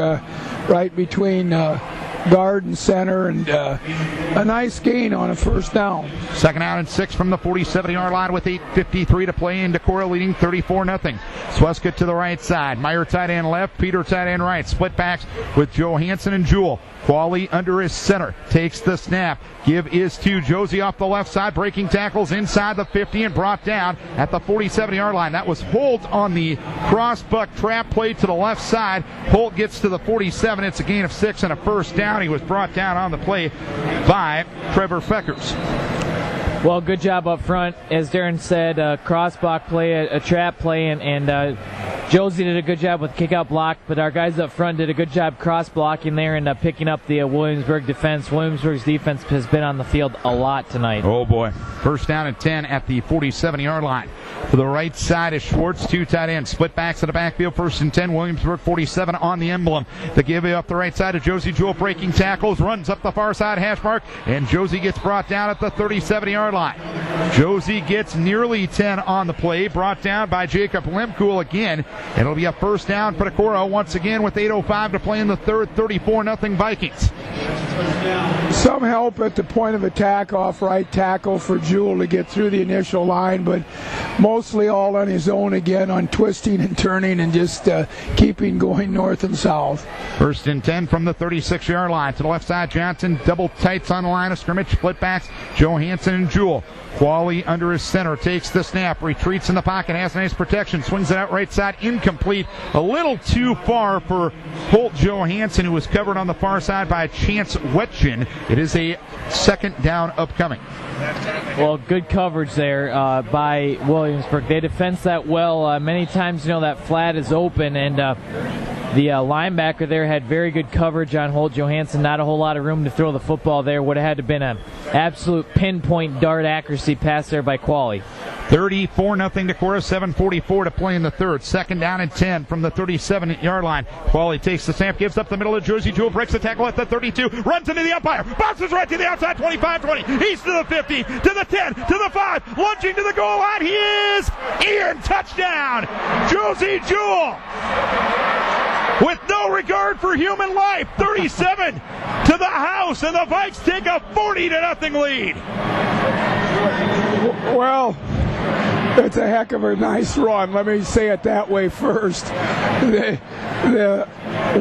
right between guard and center, and a nice gain on a first down. 2nd down and 6 from the 47-yard line with 8:53 to play, in Decorah leading 34-0. Sweska to the right side. Meyer tight end left, Peter tight end right. Split backs with Johansson and Jewell. Qualley under his center, takes the snap. Give is to Josie off the left side, breaking tackles inside the 50 and brought down at the 47-yard line. That was Holt on the cross-buck trap play to the left side. Holt gets to the 47. It's a gain of 6 and a first down. He was brought down on the play by Trevor Feckers. Well, good job up front. As Darren said, cross-buck play, a trap play, and Josie did a good job with kick-out block, but our guys up front did a good job cross-blocking there and picking up the Williamsburg defense. Williamsburg's defense has been on the field a lot tonight. Oh, boy. First down and 10 at the 47-yard line. To the right side is Schwartz, 2 tight ends. Split backs in the backfield, 1st and 10. Williamsburg 47 on the emblem. The give up the right side to Josie Jewell, breaking tackles, runs up the far side hash mark, and Josie gets brought down at the 37-yard line. Josie gets nearly 10 on the play, brought down by Jacob Lemkool again. It'll be a first down for Decorah once again with 8:05 to play in the third. 34-0 Vikings. Some help at the point of attack off right tackle for Jewell to get through the initial line, but mostly all on his own again on twisting and turning and just keeping going north and south. 1st and 10 from the 36-yard line. To the left side, Johnson double tights on the line of scrimmage. Split backs, Johansson and Jewell. Qualley under his center, takes the snap, retreats in the pocket, has nice protection, swings it out right side, incomplete. A little too far for Holt Johansson, who was covered on the far side by Chance Wetchin. It is a second down upcoming. Well, good coverage there by Williamsburg. They defense that well. Many times, that flat is open, and the linebacker there had very good coverage on Holt Johansson. Not a whole lot of room to throw the football there. Would have had to have been an absolute pinpoint dart accuracy pass there by Qualley. 34-0 Decorah, 7:44 to play in the third. Second down and 10 from the 37-yard line. Qualley takes the snap, gives up the middle of Josie Jewell, breaks the tackle at the 32, runs into the umpire, bounces right to the outside, 25-20. He's to the 50, to the 10, to the 5, lunging to the goal line. He is in. Touchdown, Josie Jewell. With no regard for human life, 37 to the house, and the Vikes take a 40-0 lead. Well, it's a heck of a nice run. Let me say it that way first. The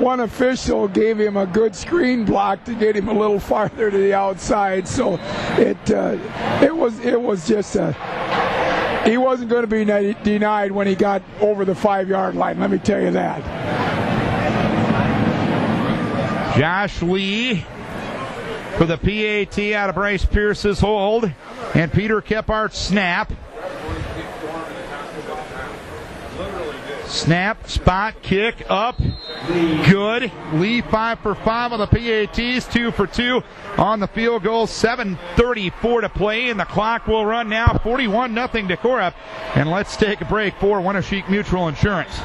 one official gave him a good screen block to get him a little farther to the outside, so it was just a. He wasn't going to be denied when he got over the 5-yard line. Let me tell you that. Josh Lee for the PAT out of Bryce Pierce's hold, and Peter Kephart's snap. Snap, spot, kick, up, good. Lee 5 for 5 on the PATs, 2 for 2 on the field goal. 7:34 to play, and the clock will run now. 41-0 Decorah, and let's take a break for Winneshiek Mutual Insurance.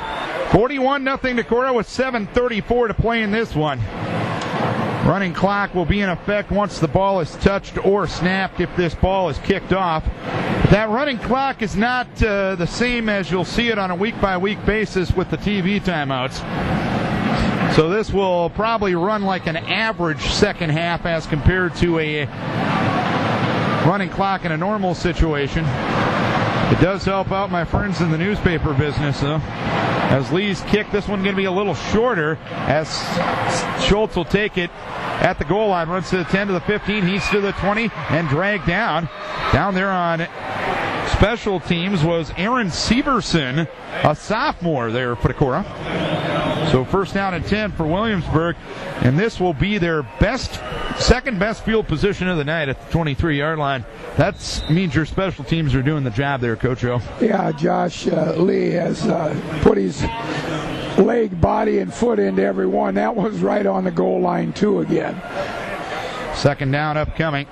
41-0 Decorah with 7:34 to play in this one. Running clock will be in effect once the ball is touched or snapped if this ball is kicked off. But that running clock is not the same as you'll see it on a week-by-week basis with the TV timeouts. So this will probably run like an average second half as compared to a running clock in a normal situation. It does help out my friends in the newspaper business, though. As Lee's kick, this one's going to be a little shorter, as Schultz will take it at the goal line. Runs to the 10, to the 15, he's to the 20, and dragged down. Down there on special teams was Aaron Severson, a sophomore there for Decorah. So first down and 10 for Williamsburg, and this will be their second best field position of the night at the 23-yard line. That means your special teams are doing the job there, Coach O. Yeah, Josh Lee has put his leg, body, and foot into every one. That was right on the goal line, too, again. Second down upcoming.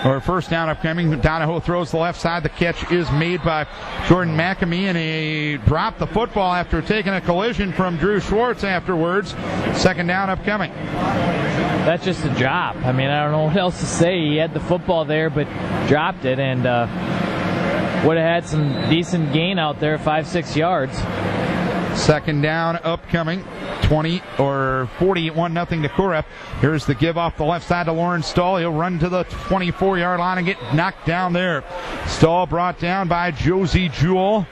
Or first down upcoming. Donahoe throws the left side. The catch is made by Jordan McAmee, and he dropped the football after taking a collision from Drew Schwartz afterwards. Second down upcoming. That's just a drop. I mean, I don't know what else to say. He had the football there, but dropped it, and would have had some decent gain out there, 5-6 yards. Second down upcoming. 20 or 41-0 Decorah. Here's the give off the left side to Lauren Stahl. He'll run to the 24-yard line and get knocked down there. Stahl brought down by Josie Jewell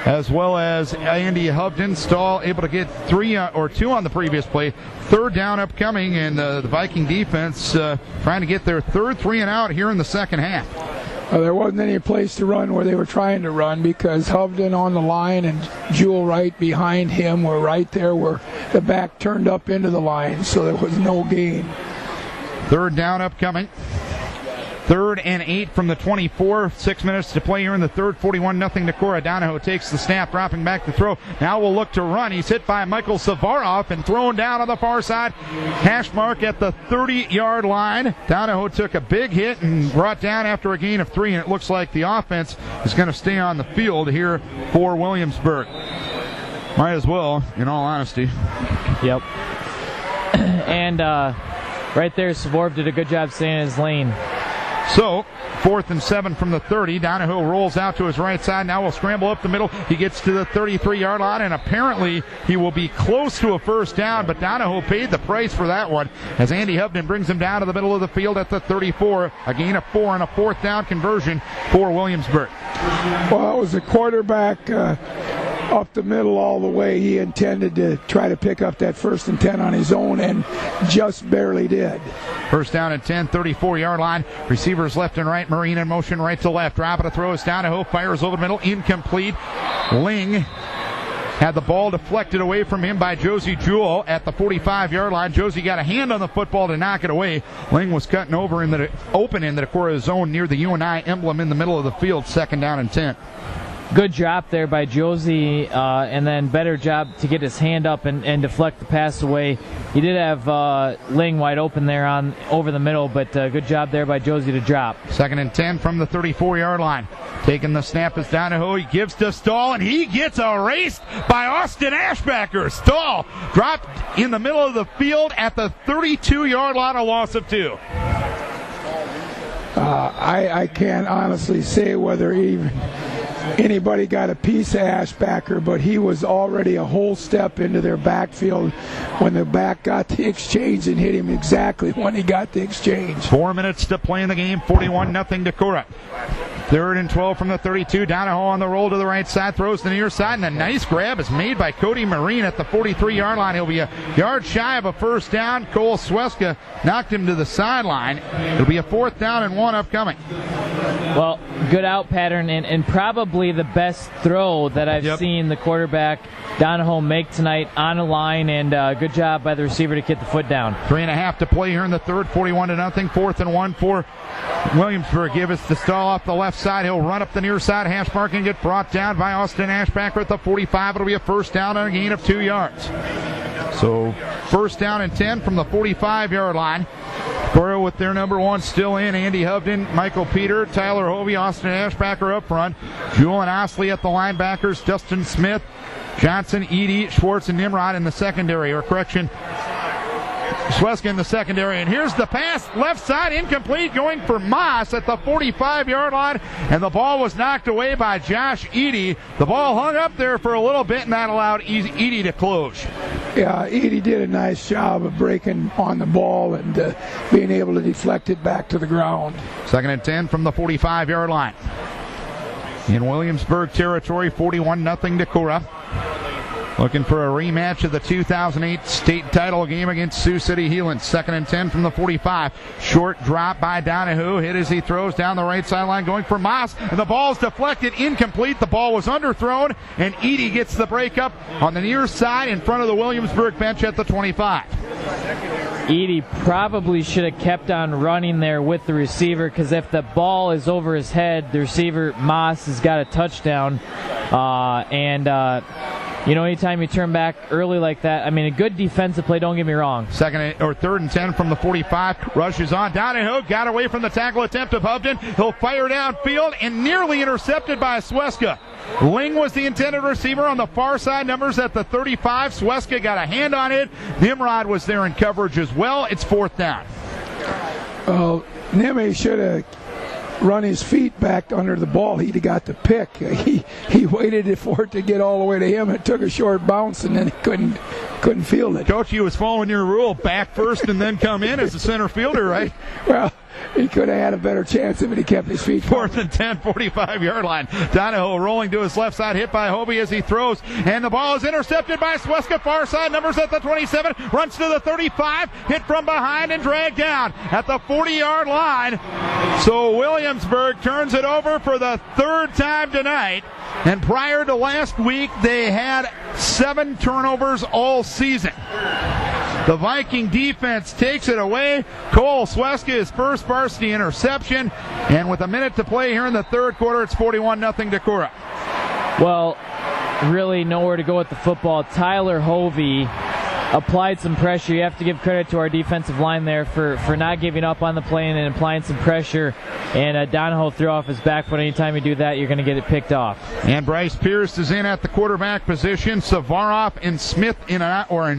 as well as Andy Hubden. Stahl able to get 3 or 2 on the previous play. Third down upcoming, and the Viking defense trying to get their third 3 and out here in the second half. There wasn't any place to run where they were trying to run because Hovden on the line and Jewell right behind him were right there where the back turned up into the line, so there was no gain. Third down upcoming. 3rd and 8 from the 24. 6 minutes to play here in the third. 41-0 Decorah. Donahoe takes the snap, dropping back to throw. Now will look to run. He's hit by Michael Savaroff and thrown down on the far side. Hash mark at the 30-yard line. Donahoe took a big hit and brought down after a gain of 3, and it looks like the offense is going to stay on the field here for Williamsburg. Might as well, in all honesty. Yep. And right there, Savorov did a good job staying in his lane. So, 4th and 7 from the 30. Donahoe rolls out to his right side. Now will scramble up the middle. He gets to the 33-yard line, and apparently he will be close to a first down, but Donahoe paid the price for that one as Andy Hubden brings him down to the middle of the field at the 34. A gain of 4 and a 4th down conversion for Williamsburg. Well, it was a quarterback up the middle all the way. He intended to try to pick up that 1st and 10 on his own and just barely did. First down and 10, 34-yard line. Receivers left and right. Marine in motion right to left. Rapid throws. Donahoe fires over the middle. Incomplete. Ling had the ball deflected away from him by Josie Jewell at the 45-yard line. Josie got a hand on the football to knock it away. Ling was cutting over in the open in the Decorah zone near the UNI emblem in the middle of the field. 2nd down and 10. Good drop there by Josie, and then better job to get his hand up and deflect the pass away. He did have Ling wide open there over the middle, but good job there by Josie to drop. 2nd and 10 from the 34-yard line. Taking the snap is Donahoe. He gives to Stahl, and he gets erased by Austin Ashbacker. Stahl dropped in the middle of the field at the 32-yard line, a loss of 2. I can't honestly say whether even anybody got a piece of Ashbacker, but he was already a whole step into their backfield when the back got the exchange and hit him exactly when he got the exchange. 4 minutes to play in the game, 41-0 Decorah. 3rd and 12 from the 32. Donahoe on the roll to the right side, throws to the near side, and a nice grab is made by Cody Marine at the 43-yard line. He'll be a yard shy of a first down. Cole Sweska knocked him to the sideline. It'll be a 4th down and 1 upcoming. Well, good out pattern and probably the best throw that I've seen the quarterback Donahoe make tonight on the line, and good job by the receiver to get the foot down. 3.5 to play here in the third, 41-0. 4th and 1 for Williamsburg. Give us the Stahl off the left side. He'll run up the near side. Hash mark and get brought down by Austin Ashbacker at the 45. It'll be a first down and a gain of 2 yards. So 1st down and 10 from the 45-yard line. Decorah with their number 1 still in. Andy Hubden, Michael Peter, Tyler Hovey, Austin Ashbacker up front. Jewell and Osley at the linebackers. Dustin Smith, Johnson, Edie, Schwartz, and Nimrod in the secondary. Or correction, Sweska in the secondary. And here's the pass, left side, incomplete, going for Moss at the 45-yard line. And the ball was knocked away by Josh Edie. The ball hung up there for a little bit, and that allowed Edie to close. Yeah, Edie did a nice job of breaking on the ball and being able to deflect it back to the ground. 2nd and 10 from the 45-yard line. In Williamsburg territory, 41-0 Decorah. Looking for a rematch of the 2008 state title game against Sioux City Heelan. 2nd and 10 from the 45. Short drop by Donahoe. Hit as he throws down the right sideline, going for Moss. And the ball's deflected, incomplete. The ball was underthrown, and Edie gets the breakup on the near side in front of the Williamsburg bench at the 25. Edie probably should have kept on running there with the receiver, because if the ball is over his head, the receiver, Moss, has got a touchdown. Anytime you turn back early like that, a good defensive play, don't get me wrong. 3rd and 10 from the 45. Rushes on. Donahoe got away from the tackle attempt of Hubden. He'll fire downfield and nearly intercepted by Sweska. Ling was the intended receiver on the far side, numbers at the 35. Sweska got a hand on it. Nimrod was there in coverage as well. It's 4th down. Nimmy should have run his feet back under the ball. He'd have got the pick. He waited for it to get all the way to him. It took a short bounce, and then he couldn't field it. Coach, he was following your rule, back first and then come in as a center fielder, right? Well, he could have had a better chance if he kept his feet. 4th and 10, 45-yard line. Donahoe rolling to his left side, hit by Hobie as he throws, and the ball is intercepted by Sweska. Far side, numbers at the 27, runs to the 35, hit from behind and dragged down at the 40-yard line. So Williamsburg turns it over for the 3rd time tonight. And prior to last week, they had 7 turnovers all season. The Viking defense takes it away. Cole Sweska, his first varsity interception. And with a minute to play here in the third quarter, it's 41-0 Decorah. Well, really nowhere to go with the football. Tyler Hovey applied some pressure. You have to give credit to our defensive line there for not giving up on the play and applying some pressure. And Donahoe threw off his back foot. Anytime you do that, you're going to get it picked off. And Bryce Pierce is in at the quarterback position. Savaroff and Smith in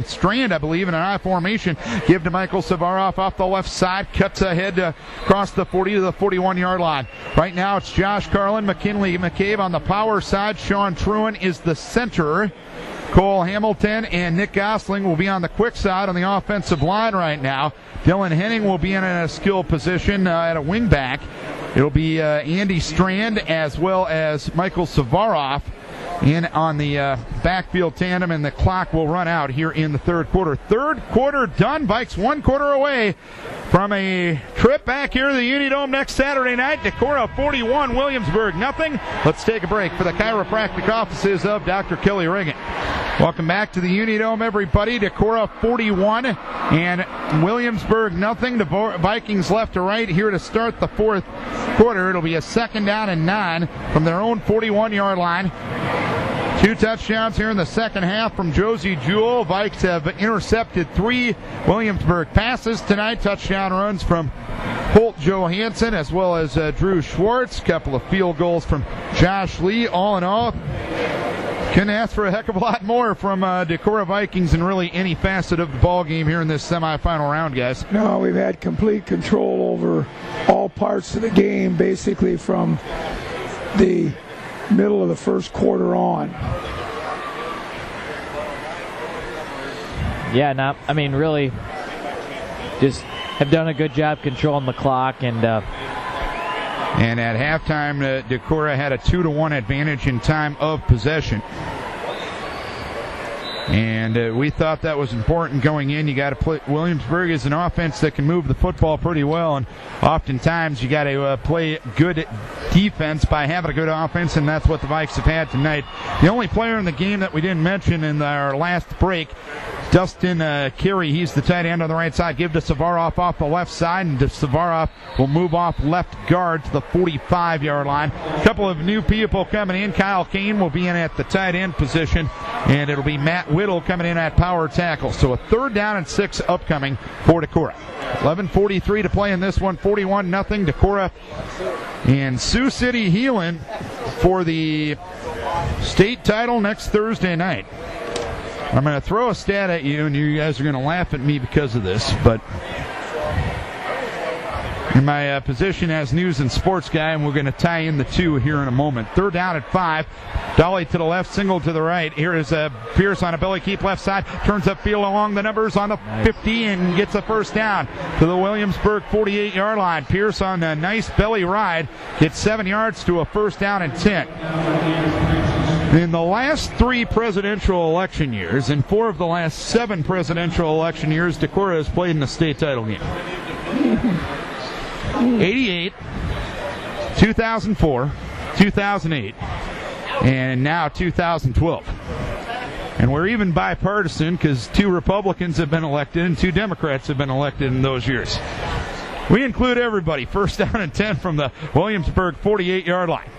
Strand, I believe, in an I formation. Give to Michael Savaroff off the left side. Cuts ahead across the 40 to the 41-yard line. Right now it's Josh Carlin, McKinley McCabe on the power side. Sean Truan is the center. Cole Hamilton and Nick Gosling will be on the quick side on the offensive line right now. Dylan Henning will be in a skill position at a wingback. It'll be Andy Strand as well as Michael Savaroff in on the backfield tandem, and the clock will run out here in the third quarter. Third quarter done. Vikes 1 quarter away from a trip back here to the Unidome next Saturday night. Decorah 41, Williamsburg nothing. Let's take a break for the chiropractic offices of Dr. Kelly Reagan. Welcome back to the Unidome, everybody. Decorah 41 and Williamsburg nothing. The Vikings left to right here to start the fourth quarter. It'll be a 2nd down and 9 from their own 41-yard line. 2 touchdowns here in the second half from Josie Jewell. Vikes have intercepted 3 Williamsburg passes tonight. Touchdown runs from Holt Johansson as well as Drew Schwartz. Couple of field goals from Josh Lee. All in all, couldn't ask for a heck of a lot more from Decorah Vikings in really any facet of the ball game here in this semifinal round, guys. No, we've had complete control over all parts of the game, basically from the middle of the first quarter on. Yeah, really just have done a good job controlling the clock. And at halftime, Decorah had a 2-1 advantage in time of possession. And we thought that was important going in. You got to play. Williamsburg is an offense that can move the football pretty well, and oftentimes you got to play good defense by having a good offense, and that's what the Vikes have had tonight. The only player in the game that we didn't mention in our last break, Dustin Carey, he's the tight end on the right side. Give to Savaroff off the left side, and Savaroff will move off left guard to the 45-yard line. A couple of new people coming in. Kyle Kane will be in at the tight end position, and it'll be Matt Whittle coming in at power tackle. So a 3rd down and 6 upcoming for Decorah. 11:43 to play in this one. 41-0 Decorah and Sioux City Heelan for the state title next Thursday night. I'm going to throw a stat at you, and you guys are going to laugh at me because of this, but in my position as news and sports guy, and we're going to tie in the two here in a moment. 3rd down at 5. Dolly to the left, single to the right. Here is Pierce on a belly keep left side. Turns upfield along the numbers on the 50 and gets a 1st down to the Williamsburg 48-yard line. Pierce on a nice belly ride gets 7 yards to a 1st down and 10. In the last 3 presidential election years, and 4 of the last 7 presidential election years, Decorah has played in the state title game. 88, 2004, 2008, and now 2012. And we're even bipartisan because 2 Republicans have been elected and 2 Democrats have been elected in those years. We include everybody. 1st down and 10 from the Williamsburg 48-yard line.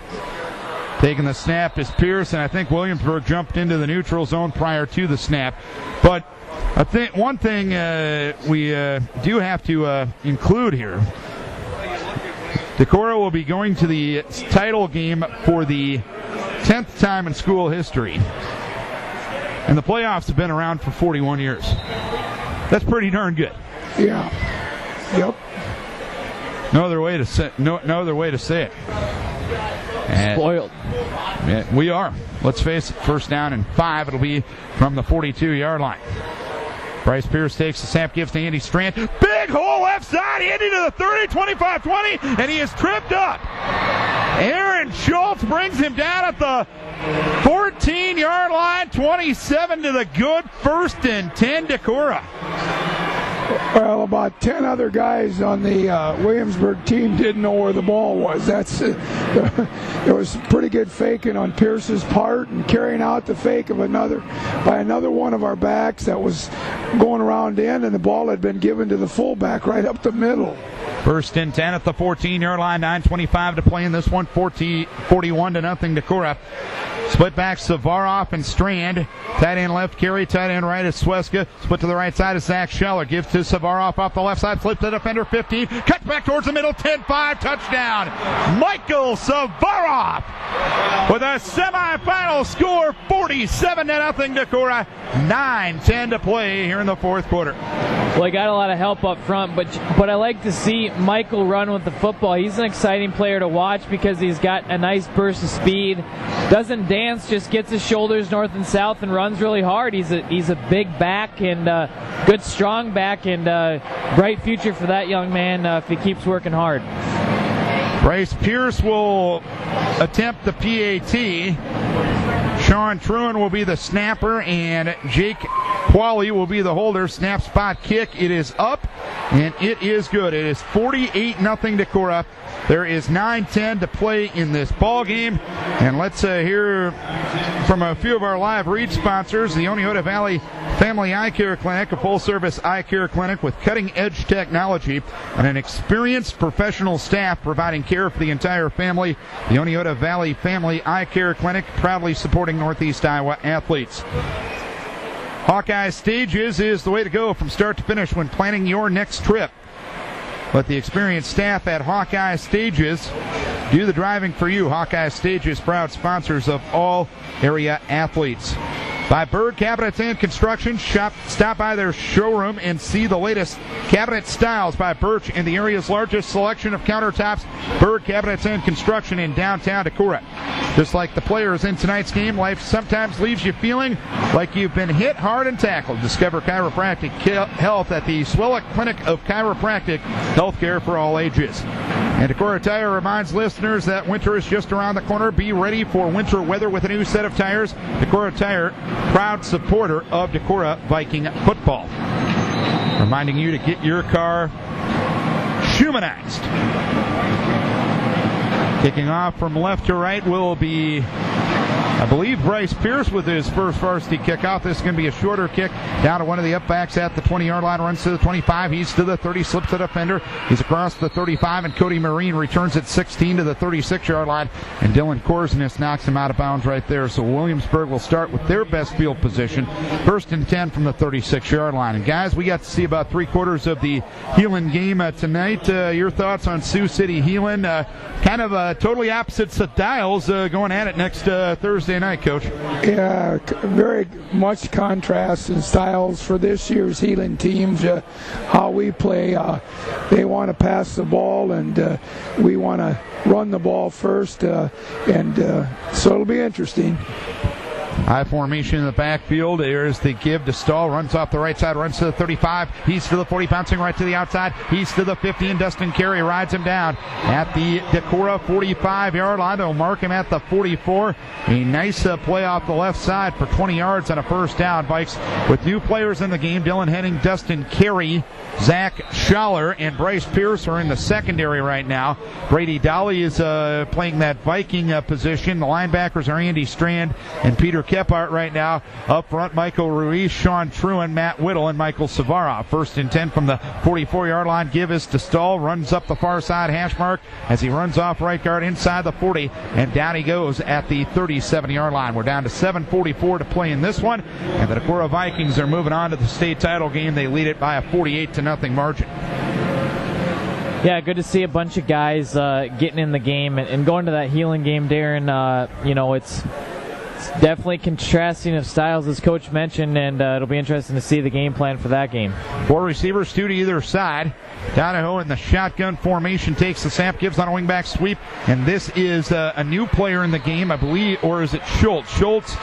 Taking the snap is Pierce, and I think Williamsburg jumped into the neutral zone prior to the snap. But I think one thing we do have to include here, Decorah will be going to the title game for the 10th time in school history. And the playoffs have been around for 41 years. That's pretty darn good. Yeah. Yep. No other way to say it. Spoiled. Yeah, we are. Let's face it, 1st down and 5. It'll be from the 42-yard line. Bryce Pierce takes the snap, gives to Andy Strand. Big hole left side, Andy to the 30, 25, 20, and he is tripped up. Aaron Schultz brings him down at the 14-yard line, 27 to the good, 1st and 10 Decorah. Well, about 10 other guys on the Williamsburg team didn't know where the ball was. There was pretty good faking on Pierce's part and carrying out the fake of another one of our backs that was going around in, and the ball had been given to the fullback right up the middle. First and 10 at the 14-yard line, 9:25 to play in this one, 41-0 Decorah. Split back Savaroff and Strand. Tight end left, Carey. Tight end right is Sweska. Split to the right side is Zach Scheller. Gives to Savaroff off the left side. Flips to defender 15. Cuts back towards the middle. 10-5. Touchdown. Michael Savaroff with a semifinal score. 47-0 Decorah. 9:10 to play here in the fourth quarter. Well, he got a lot of help up front, but I like to see Michael run with the football. He's an exciting player to watch because he's got a nice burst of speed. Doesn't dance, just gets his shoulders north and south and runs really hard. He's a big back and good strong back, and bright future for that young man if he keeps working hard. Bryce Pierce will attempt the PAT. Sean Truan will be the snapper, and Jake Qualley will be the holder. Snap spot kick. It is up, and it is good. It is 48-0 Decorah. There is 9:10 to play in this ball game, and let's hear from a few of our live read sponsors. The Oneota Valley Family Eye Care Clinic, a full-service eye care clinic with cutting-edge technology and an experienced professional staff providing care for the entire family. The Oneota Valley Family Eye Care Clinic, proudly supporting Northeast Iowa athletes. Hawkeye Stages is the way to go from start to finish when planning your next trip. Let the experienced staff at Hawkeye Stages do the driving for you. Hawkeye Stages, proud sponsors of all area athletes. By Bird Cabinets and Construction, stop by their showroom and see the latest cabinet styles by Birch and the area's largest selection of countertops. Bird Cabinets and Construction in downtown Decorah. Just like the players in tonight's game, life sometimes leaves you feeling like you've been hit hard and tackled. Discover chiropractic health at the Swellick Clinic of Chiropractic, healthcare for all ages. And Decorah Tire reminds listeners that winter is just around the corner. Be ready for winter weather with a new set of tires. Decorah Tire, proud supporter of Decorah Viking football. Reminding you to get your car Schumannized. Kicking off from left to right will be, I believe, Bryce Pierce with his first varsity kickoff. This is going to be a shorter kick down to one of the upbacks at the 20-yard line. Runs to the 25. He's to the 30. Slips to the defender. He's across the 35, and Cody Marine returns at 16 to the 36-yard line. And Dylan Korsness knocks him out of bounds right there. So Williamsburg will start with their best field position. First and 10 from the 36-yard line. And guys, we got to see about three-quarters of the Heelan game tonight. Your thoughts on Sioux City Heelan? Kind of totally opposite styles going at it next Thursday night, Coach. Yeah, very much contrast in styles for this year's Heelan teams. How we play, they want to pass the ball, and we want to run the ball first, so it'll be interesting. High formation in the backfield. There's the give to Stahl. Runs off the right side. Runs to the 35. He's to the 40. Bouncing right to the outside. He's to the 50. And Dustin Carey rides him down at the Decorah 45-yard line. They'll mark him at the 44. A nice play off the left side for 20 yards on a first down. Vikes with new players in the game. Dylan Henning, Dustin Carey, Zach Schaller, and Bryce Pierce are in the secondary right now. Brady Dolly is playing that Viking position. The linebackers are Andy Strand and Peter Kephart right now. Up front, Michael Ruiz, Sean Truan, Matt Whittle, and Michael Savaroff. First and 10 from the 44-yard line. Give is to Stahl. Runs up the far side hash mark as he runs off right guard inside the 40. And down he goes at the 37-yard line. We're down to 7:44 to play in this one. And the Decorah Vikings are moving on to the state title game. They lead it by a 48-0 margin. Yeah, good to see a bunch of guys getting in the game and going to that Heelan game, Darren. It's definitely contrasting of styles, as Coach mentioned, and it'll be interesting to see the game plan for that game. Four receivers, two to either side. Donahoe in the shotgun formation takes the snap, gives on a wingback sweep, and this is a new player in the game, I believe, or is it Schultz? Schultz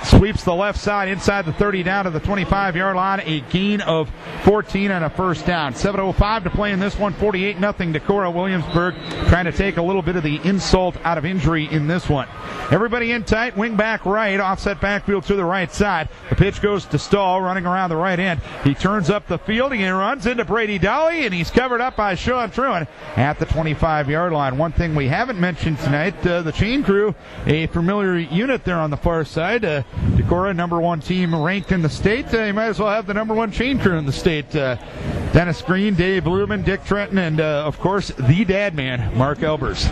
sweeps the left side inside the 30 down to the 25-yard line. A gain of 14 and a first down. 7:05 to play in this one. 48-0 Decorah. Williamsburg trying to take a little bit of the insult out of injury in this one. Everybody in tight. Wing back right. Offset backfield to the right side. The pitch goes to Stahl running around the right end. He turns up the field. He runs into Brady Dolly, and he's covered up by Sean Truan at the 25-yard line. One thing we haven't mentioned tonight, the chain crew, a familiar unit there on the far side. Decorah, number one team ranked in the state. You might as well have the number one chain crew in the state. Dennis Green, Dave Blumen, Dick Trenton, and of course the dad man, Mark Elbers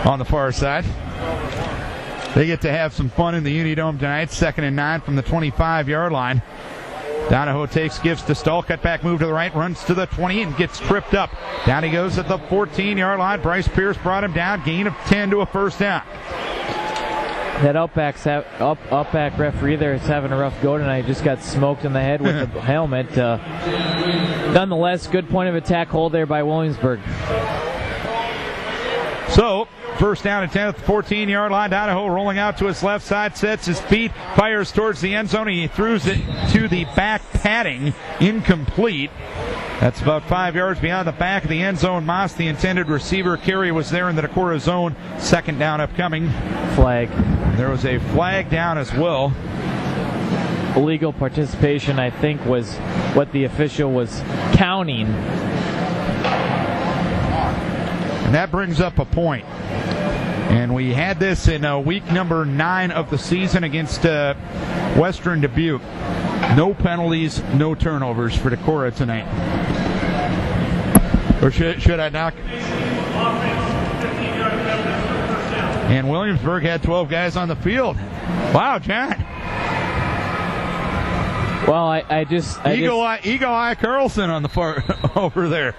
on the far side. They get to have some fun in the Unidome tonight. 2nd and 9 from the 25-yard line. Donahoe gives to Stahl, cutback move to the right, runs to the 20 and gets tripped up. Down he goes at the 14-yard line. Bryce Pierce brought him down, gain of 10 to a first down. That Outback referee there is having a rough go tonight. Just got smoked in the head with the helmet. Nonetheless, good point of attack hold there by Williamsburg. So, first down and 10 at the 14-yard line. Donahoe rolling out to his left side, sets his feet, fires towards the end zone. He throws it to the back padding, incomplete. That's about 5 yards beyond the back of the end zone. Moss, the intended receiver, carry was there in the Decorah zone. 2nd down upcoming. Flag. There was a flag down as well. Illegal participation, I think, was what the official was counting. And that brings up a point. And we had this in week number 9 of the season against Western Dubuque. No penalties, no turnovers for Decorah tonight. Or should I knock? And Williamsburg had 12 guys on the field. Wow, John. Well, Eagle Eye Carlson on the far over there.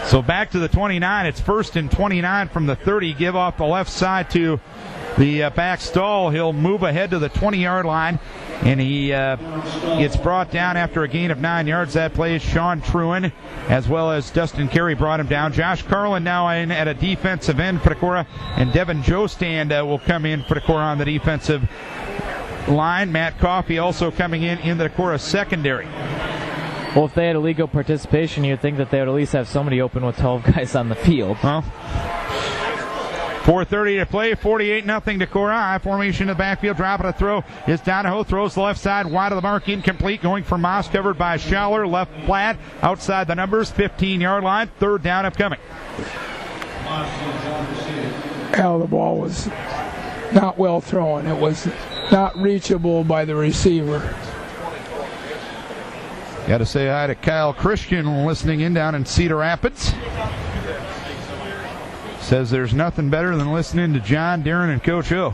So back to the 29. It's 1st and 29 from the 30. Give off the left side to the back Stahl. He'll move ahead to the 20-yard line, and he gets brought down after a gain of 9 yards. That play is Sean Truan, as well as Dustin Carey brought him down. Josh Carlin now in at a defensive end for Decorah, and Devin Jostand will come in for Decorah on the defensive line. Matt Coffey also coming in the Decorah secondary. Well, if they had illegal participation, you'd think that they would at least have somebody open with 12 guys on the field. Well, 4:30 to play, 48-0 Decorah. High formation in the backfield, dropping a throw is Donahoe, throws the left side, wide of the mark, incomplete, going for Moss, covered by Schaller, left flat, outside the numbers, 15-yard line, 3rd down upcoming. The ball was not well thrown. It was not reachable by the receiver. Got to say hi to Kyle Christian listening in down in Cedar Rapids. Says there's nothing better than listening to John, Darren, and Coach O.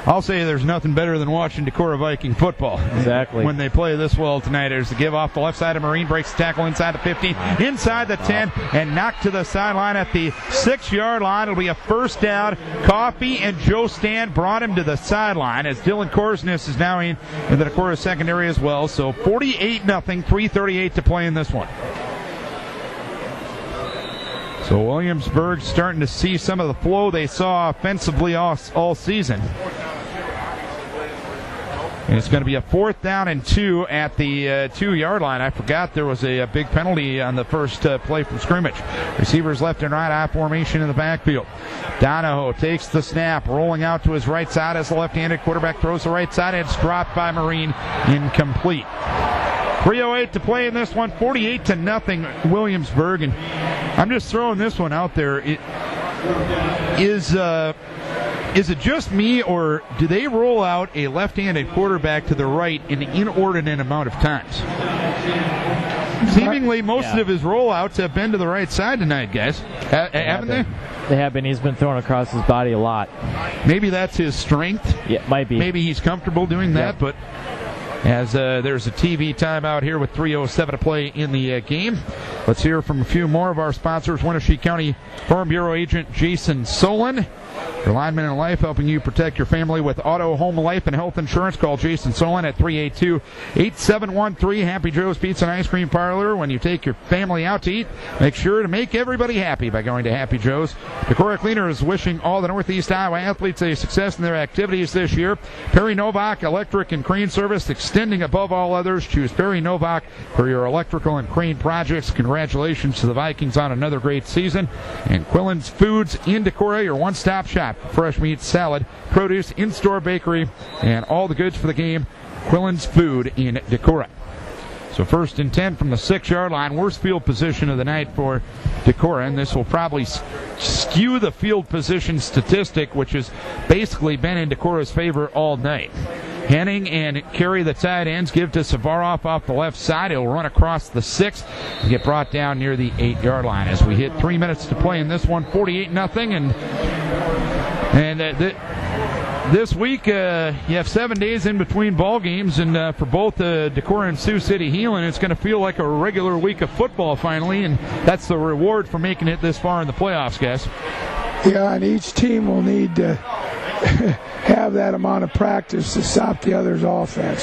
I'll say there's nothing better than watching Decorah Viking football. Exactly. When they play this well tonight. There's the give off the left side of Marine, breaks the tackle inside the 15, inside the 10, and knocked to the sideline at the 6-yard line. It'll be a first down. Coffey and Joe Stan brought him to the sideline as Dylan Korsness is now in the Decorah secondary as well. So 48-0, 3:38 to play in this one. So Williamsburg starting to see some of the flow they saw offensively all season. And it's going to be a 4th down and 2 at the 2-yard line. I forgot there was a big penalty on the first play from scrimmage. Receivers left and right, eye formation in the backfield. Donahoe takes the snap, rolling out to his right side as the left-handed quarterback throws the right side, and it's dropped by Marine, incomplete. 3:08 to play in this one, 48-0 Williamsburg, and I'm just throwing this one out there. Is it just me, or do they roll out a left-handed quarterback to the right an inordinate amount of times? Seemingly most of his rollouts have been to the right side tonight, guys. Haven't they? They have been. He's been thrown across his body a lot. Maybe that's his strength. Yeah, might be. Maybe he's comfortable doing that, but as there's a TV timeout here with 3:07 to play in the game. Let's hear from a few more of our sponsors. Winnebago County Farm Bureau agent Jason Solon Your lineman in life, helping you protect your family with auto, home, life, and health insurance. Call Jason Solon at 382-8713. Happy Joe's Pizza and Ice Cream Parlor. When you take your family out to eat, make sure to make everybody happy by going to Happy Joe's. Decorah Cleaner is wishing all the Northeast Iowa athletes a success in their activities this year. Perry Novak Electric and Crane Service, extending above all others. Choose Perry Novak for your electrical and crane projects. Congratulations to the Vikings on another great season. And Quillen's Foods in Decorah, your one-stop shop. Fresh meat, salad, produce, in-store bakery, and all the goods for the game. Quillen's Food in Decorah. So 1st and 10 from the 6-yard line. Worst field position of the night for Decorah, and this will probably skew the field position statistic, which has basically been in Decorah's favor all night. Henning and Carey, the tight ends, give to Savaroff off the left side. He'll run across the 6 and get brought down near the 8-yard line as we hit 3 minutes to play in this one. 48-0, and this week, you have 7 days in between ball games, and for both Decorah and Sioux City Heelan, it's going to feel like a regular week of football finally, and that's the reward for making it this far in the playoffs, guys. Yeah, and each team will need to have that amount of practice to stop the other's offense.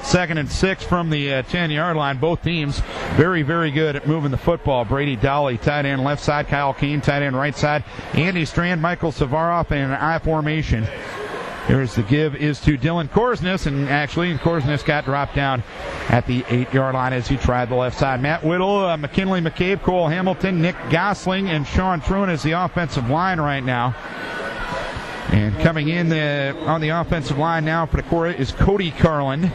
Second and 6 from the 10-yard line. Both teams very, very good at moving the football. Brady Dolly, tight end left side. Kyle Kane, tight end right side. Andy Strand, Michael Savaroff in an I formation. Here's the give is to Dylan Korsness, and actually Korsness got dropped down at the 8-yard line as he tried the left side. Matt Whittle, McKinley McCabe, Cole Hamilton, Nick Gosling, and Sean Truin is the offensive line right now. And coming in on the offensive line now for Decorah is Cody Carlin.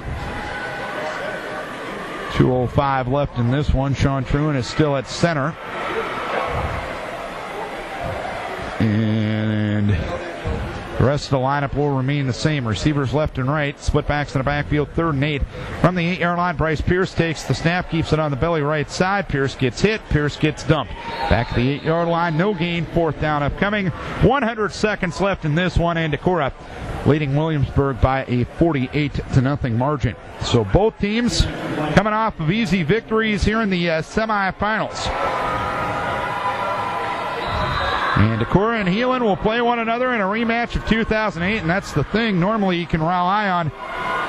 2:05 left in this one. Sean Truin is still at center. And the rest of the lineup will remain the same. Receivers left and right. Split backs in the backfield. 3rd and 8. From the 8-yard line, Bryce Pierce takes the snap, keeps it on the belly right side. Pierce gets hit. Pierce gets dumped. Back to the 8-yard line. No gain. 4th down upcoming. 100 seconds left in this one, and Decorah leading Williamsburg by a 48-0 margin. So both teams coming off of easy victories here in the semifinals. And Decorah and Heelan will play one another in a rematch of 2008, and that's the thing. Normally you can rely on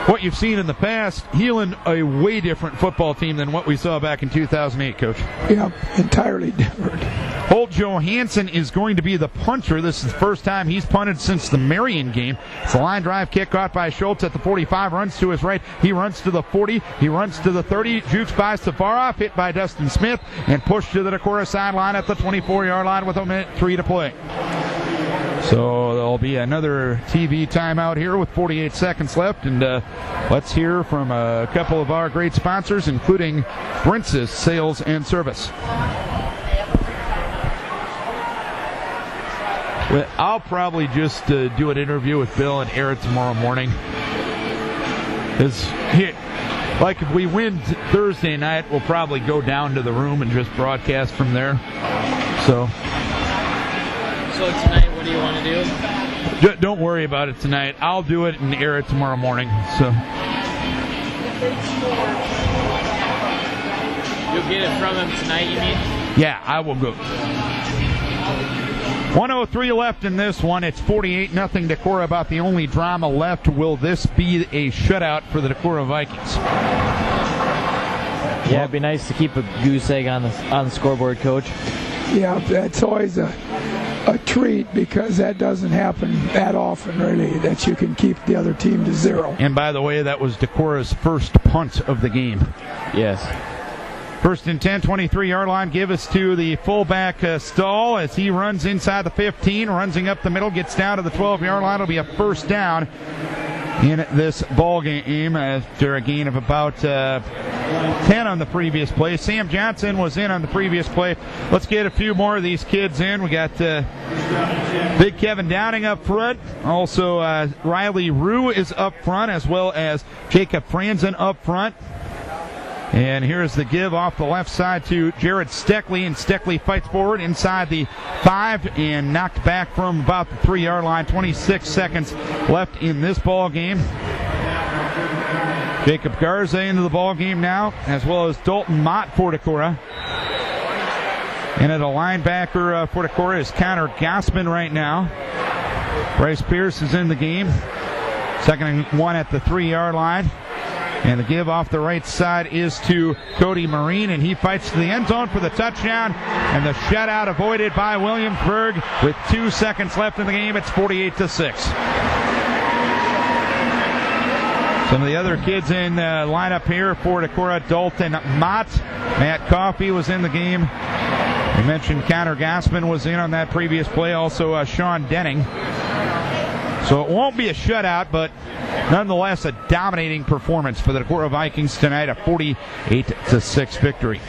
what you've seen in the past. Heelan, a way different football team than what we saw back in 2008, Coach. Yeah, entirely different. Holt Johansson is going to be the punter. This is the first time he's punted since the Marion game. It's a line drive kick caught by Schultz at the 45, runs to his right. He runs to the 40. He runs to the 30. Jukes by Savaroff, hit by Dustin Smith, and pushed to the Decorah sideline at the 24-yard line with 1:03 to play. So there'll be another TV timeout here with 48 seconds left, and let's hear from a couple of our great sponsors, including Brintz's Sales and Service. Well, I'll probably just do an interview with Bill and air it tomorrow morning. Like if we win Thursday night, we'll probably go down to the room and just broadcast from there. So tonight, what do you want to do? Don't worry about it tonight. I'll do it and air it tomorrow morning. So you'll get it from him tonight, you mean? Yeah, I will go. 1:03 left in this one. It's 48-0 Decorah. About the only drama left. Will this be a shutout for the Decorah Vikings? Yeah, it'd be nice to keep a goose egg on the scoreboard, Coach. Yeah, that's always a treat, because that doesn't happen that often, really, that you can keep the other team to 0. And by the way, that was Decorah's first punt of the game. Yes. 1st and 10, 23-yard line. Give us to the fullback Stahl as he runs inside the 15, runsing up the middle, gets down to the 12-yard line. It'll be a 1st down in this ball game after a gain of about 10 on the previous play. Sam Johnson was in on the previous play. Let's get a few more of these kids in. We got Big Kevin Downing up front. Also, Riley Rue is up front, as well as Jacob Franzen up front. And here's the give off the left side to Jared Steckley, and Steckley fights forward inside the 5 and knocked back from about the 3-yard line. 26 seconds left in this ball game. Jacob Garza into the ball game now, as well as Dalton Mott for Decorah. And at a linebacker for Decorah is Connor Gossman right now. Bryce Pierce is in the game. Second and 1 at the 3-yard line. And the give off the right side is to Cody Marine, and he fights to the end zone for the touchdown. And the shutout avoided by Williamsburg with 2 seconds left in the game. It's 48-6. Some of the other kids in lineup here for Decorah: Dalton Mott. Matt Coffey was in the game. We mentioned Connor Gassman was in on that previous play. Also Sean Denning. So it won't be a shutout, but nonetheless a dominating performance for the Decorah Vikings tonight, a 48-6 victory.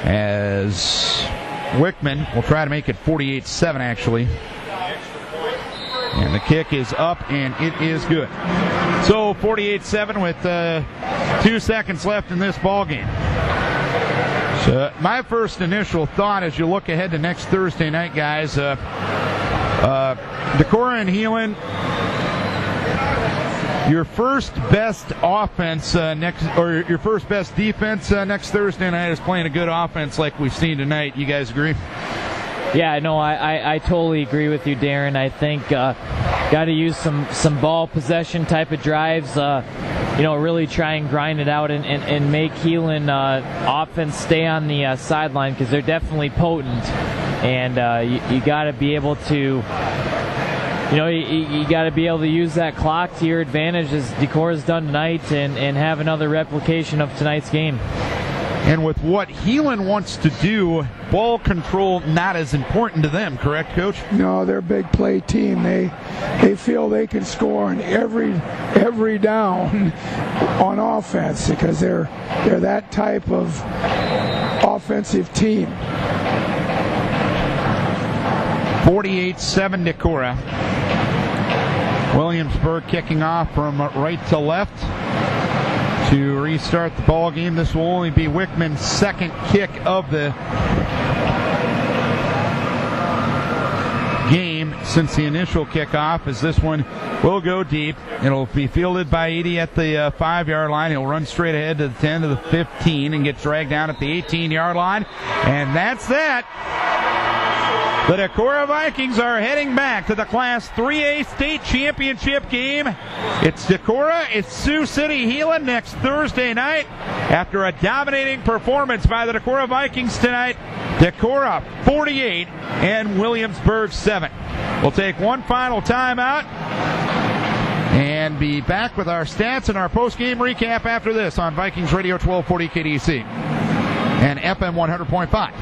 As Wickman will try to make it 48-7 actually. And the kick is up, and it is good. So 48-7 with 2 seconds left in this ball game. So my first initial thought as you look ahead to next Thursday night, guys, Decorah and Heelan, your first best offense your first best defense next Thursday night is playing a good offense like we've seen tonight. You guys agree? Yeah, no, I totally agree with you, Darren. I think got to use some ball possession type of drives. Really try and grind it out and make Heelan offense stay on the sideline, because they're definitely potent, and you got to be able to. You got to be able to use that clock to your advantage, as Decorah's done tonight, and have another replication of tonight's game. And with what Heelan wants to do, ball control not as important to them, correct, Coach? No, they're a big play team. They feel they can score on every down on offense, because they're that type of offensive team. 48-7 Decorah. Williamsburg kicking off from right to left to restart the ball game. This will only be Wickman's second kick of the game since the initial kickoff, as this one will go deep. It'll be fielded by Edie at the 5-yard line. He'll run straight ahead to the 10 to the 15 and get dragged down at the 18-yard line. And that's that. The Decorah Vikings are heading back to the Class 3A state championship game. It's Decorah, it's Sioux City Heelan next Thursday night. After a dominating performance by the Decorah Vikings tonight, Decorah 48 and Williamsburg 7. We'll take one final timeout and be back with our stats and our post-game recap after this on Vikings Radio 1240 KDEC and FM 100.5.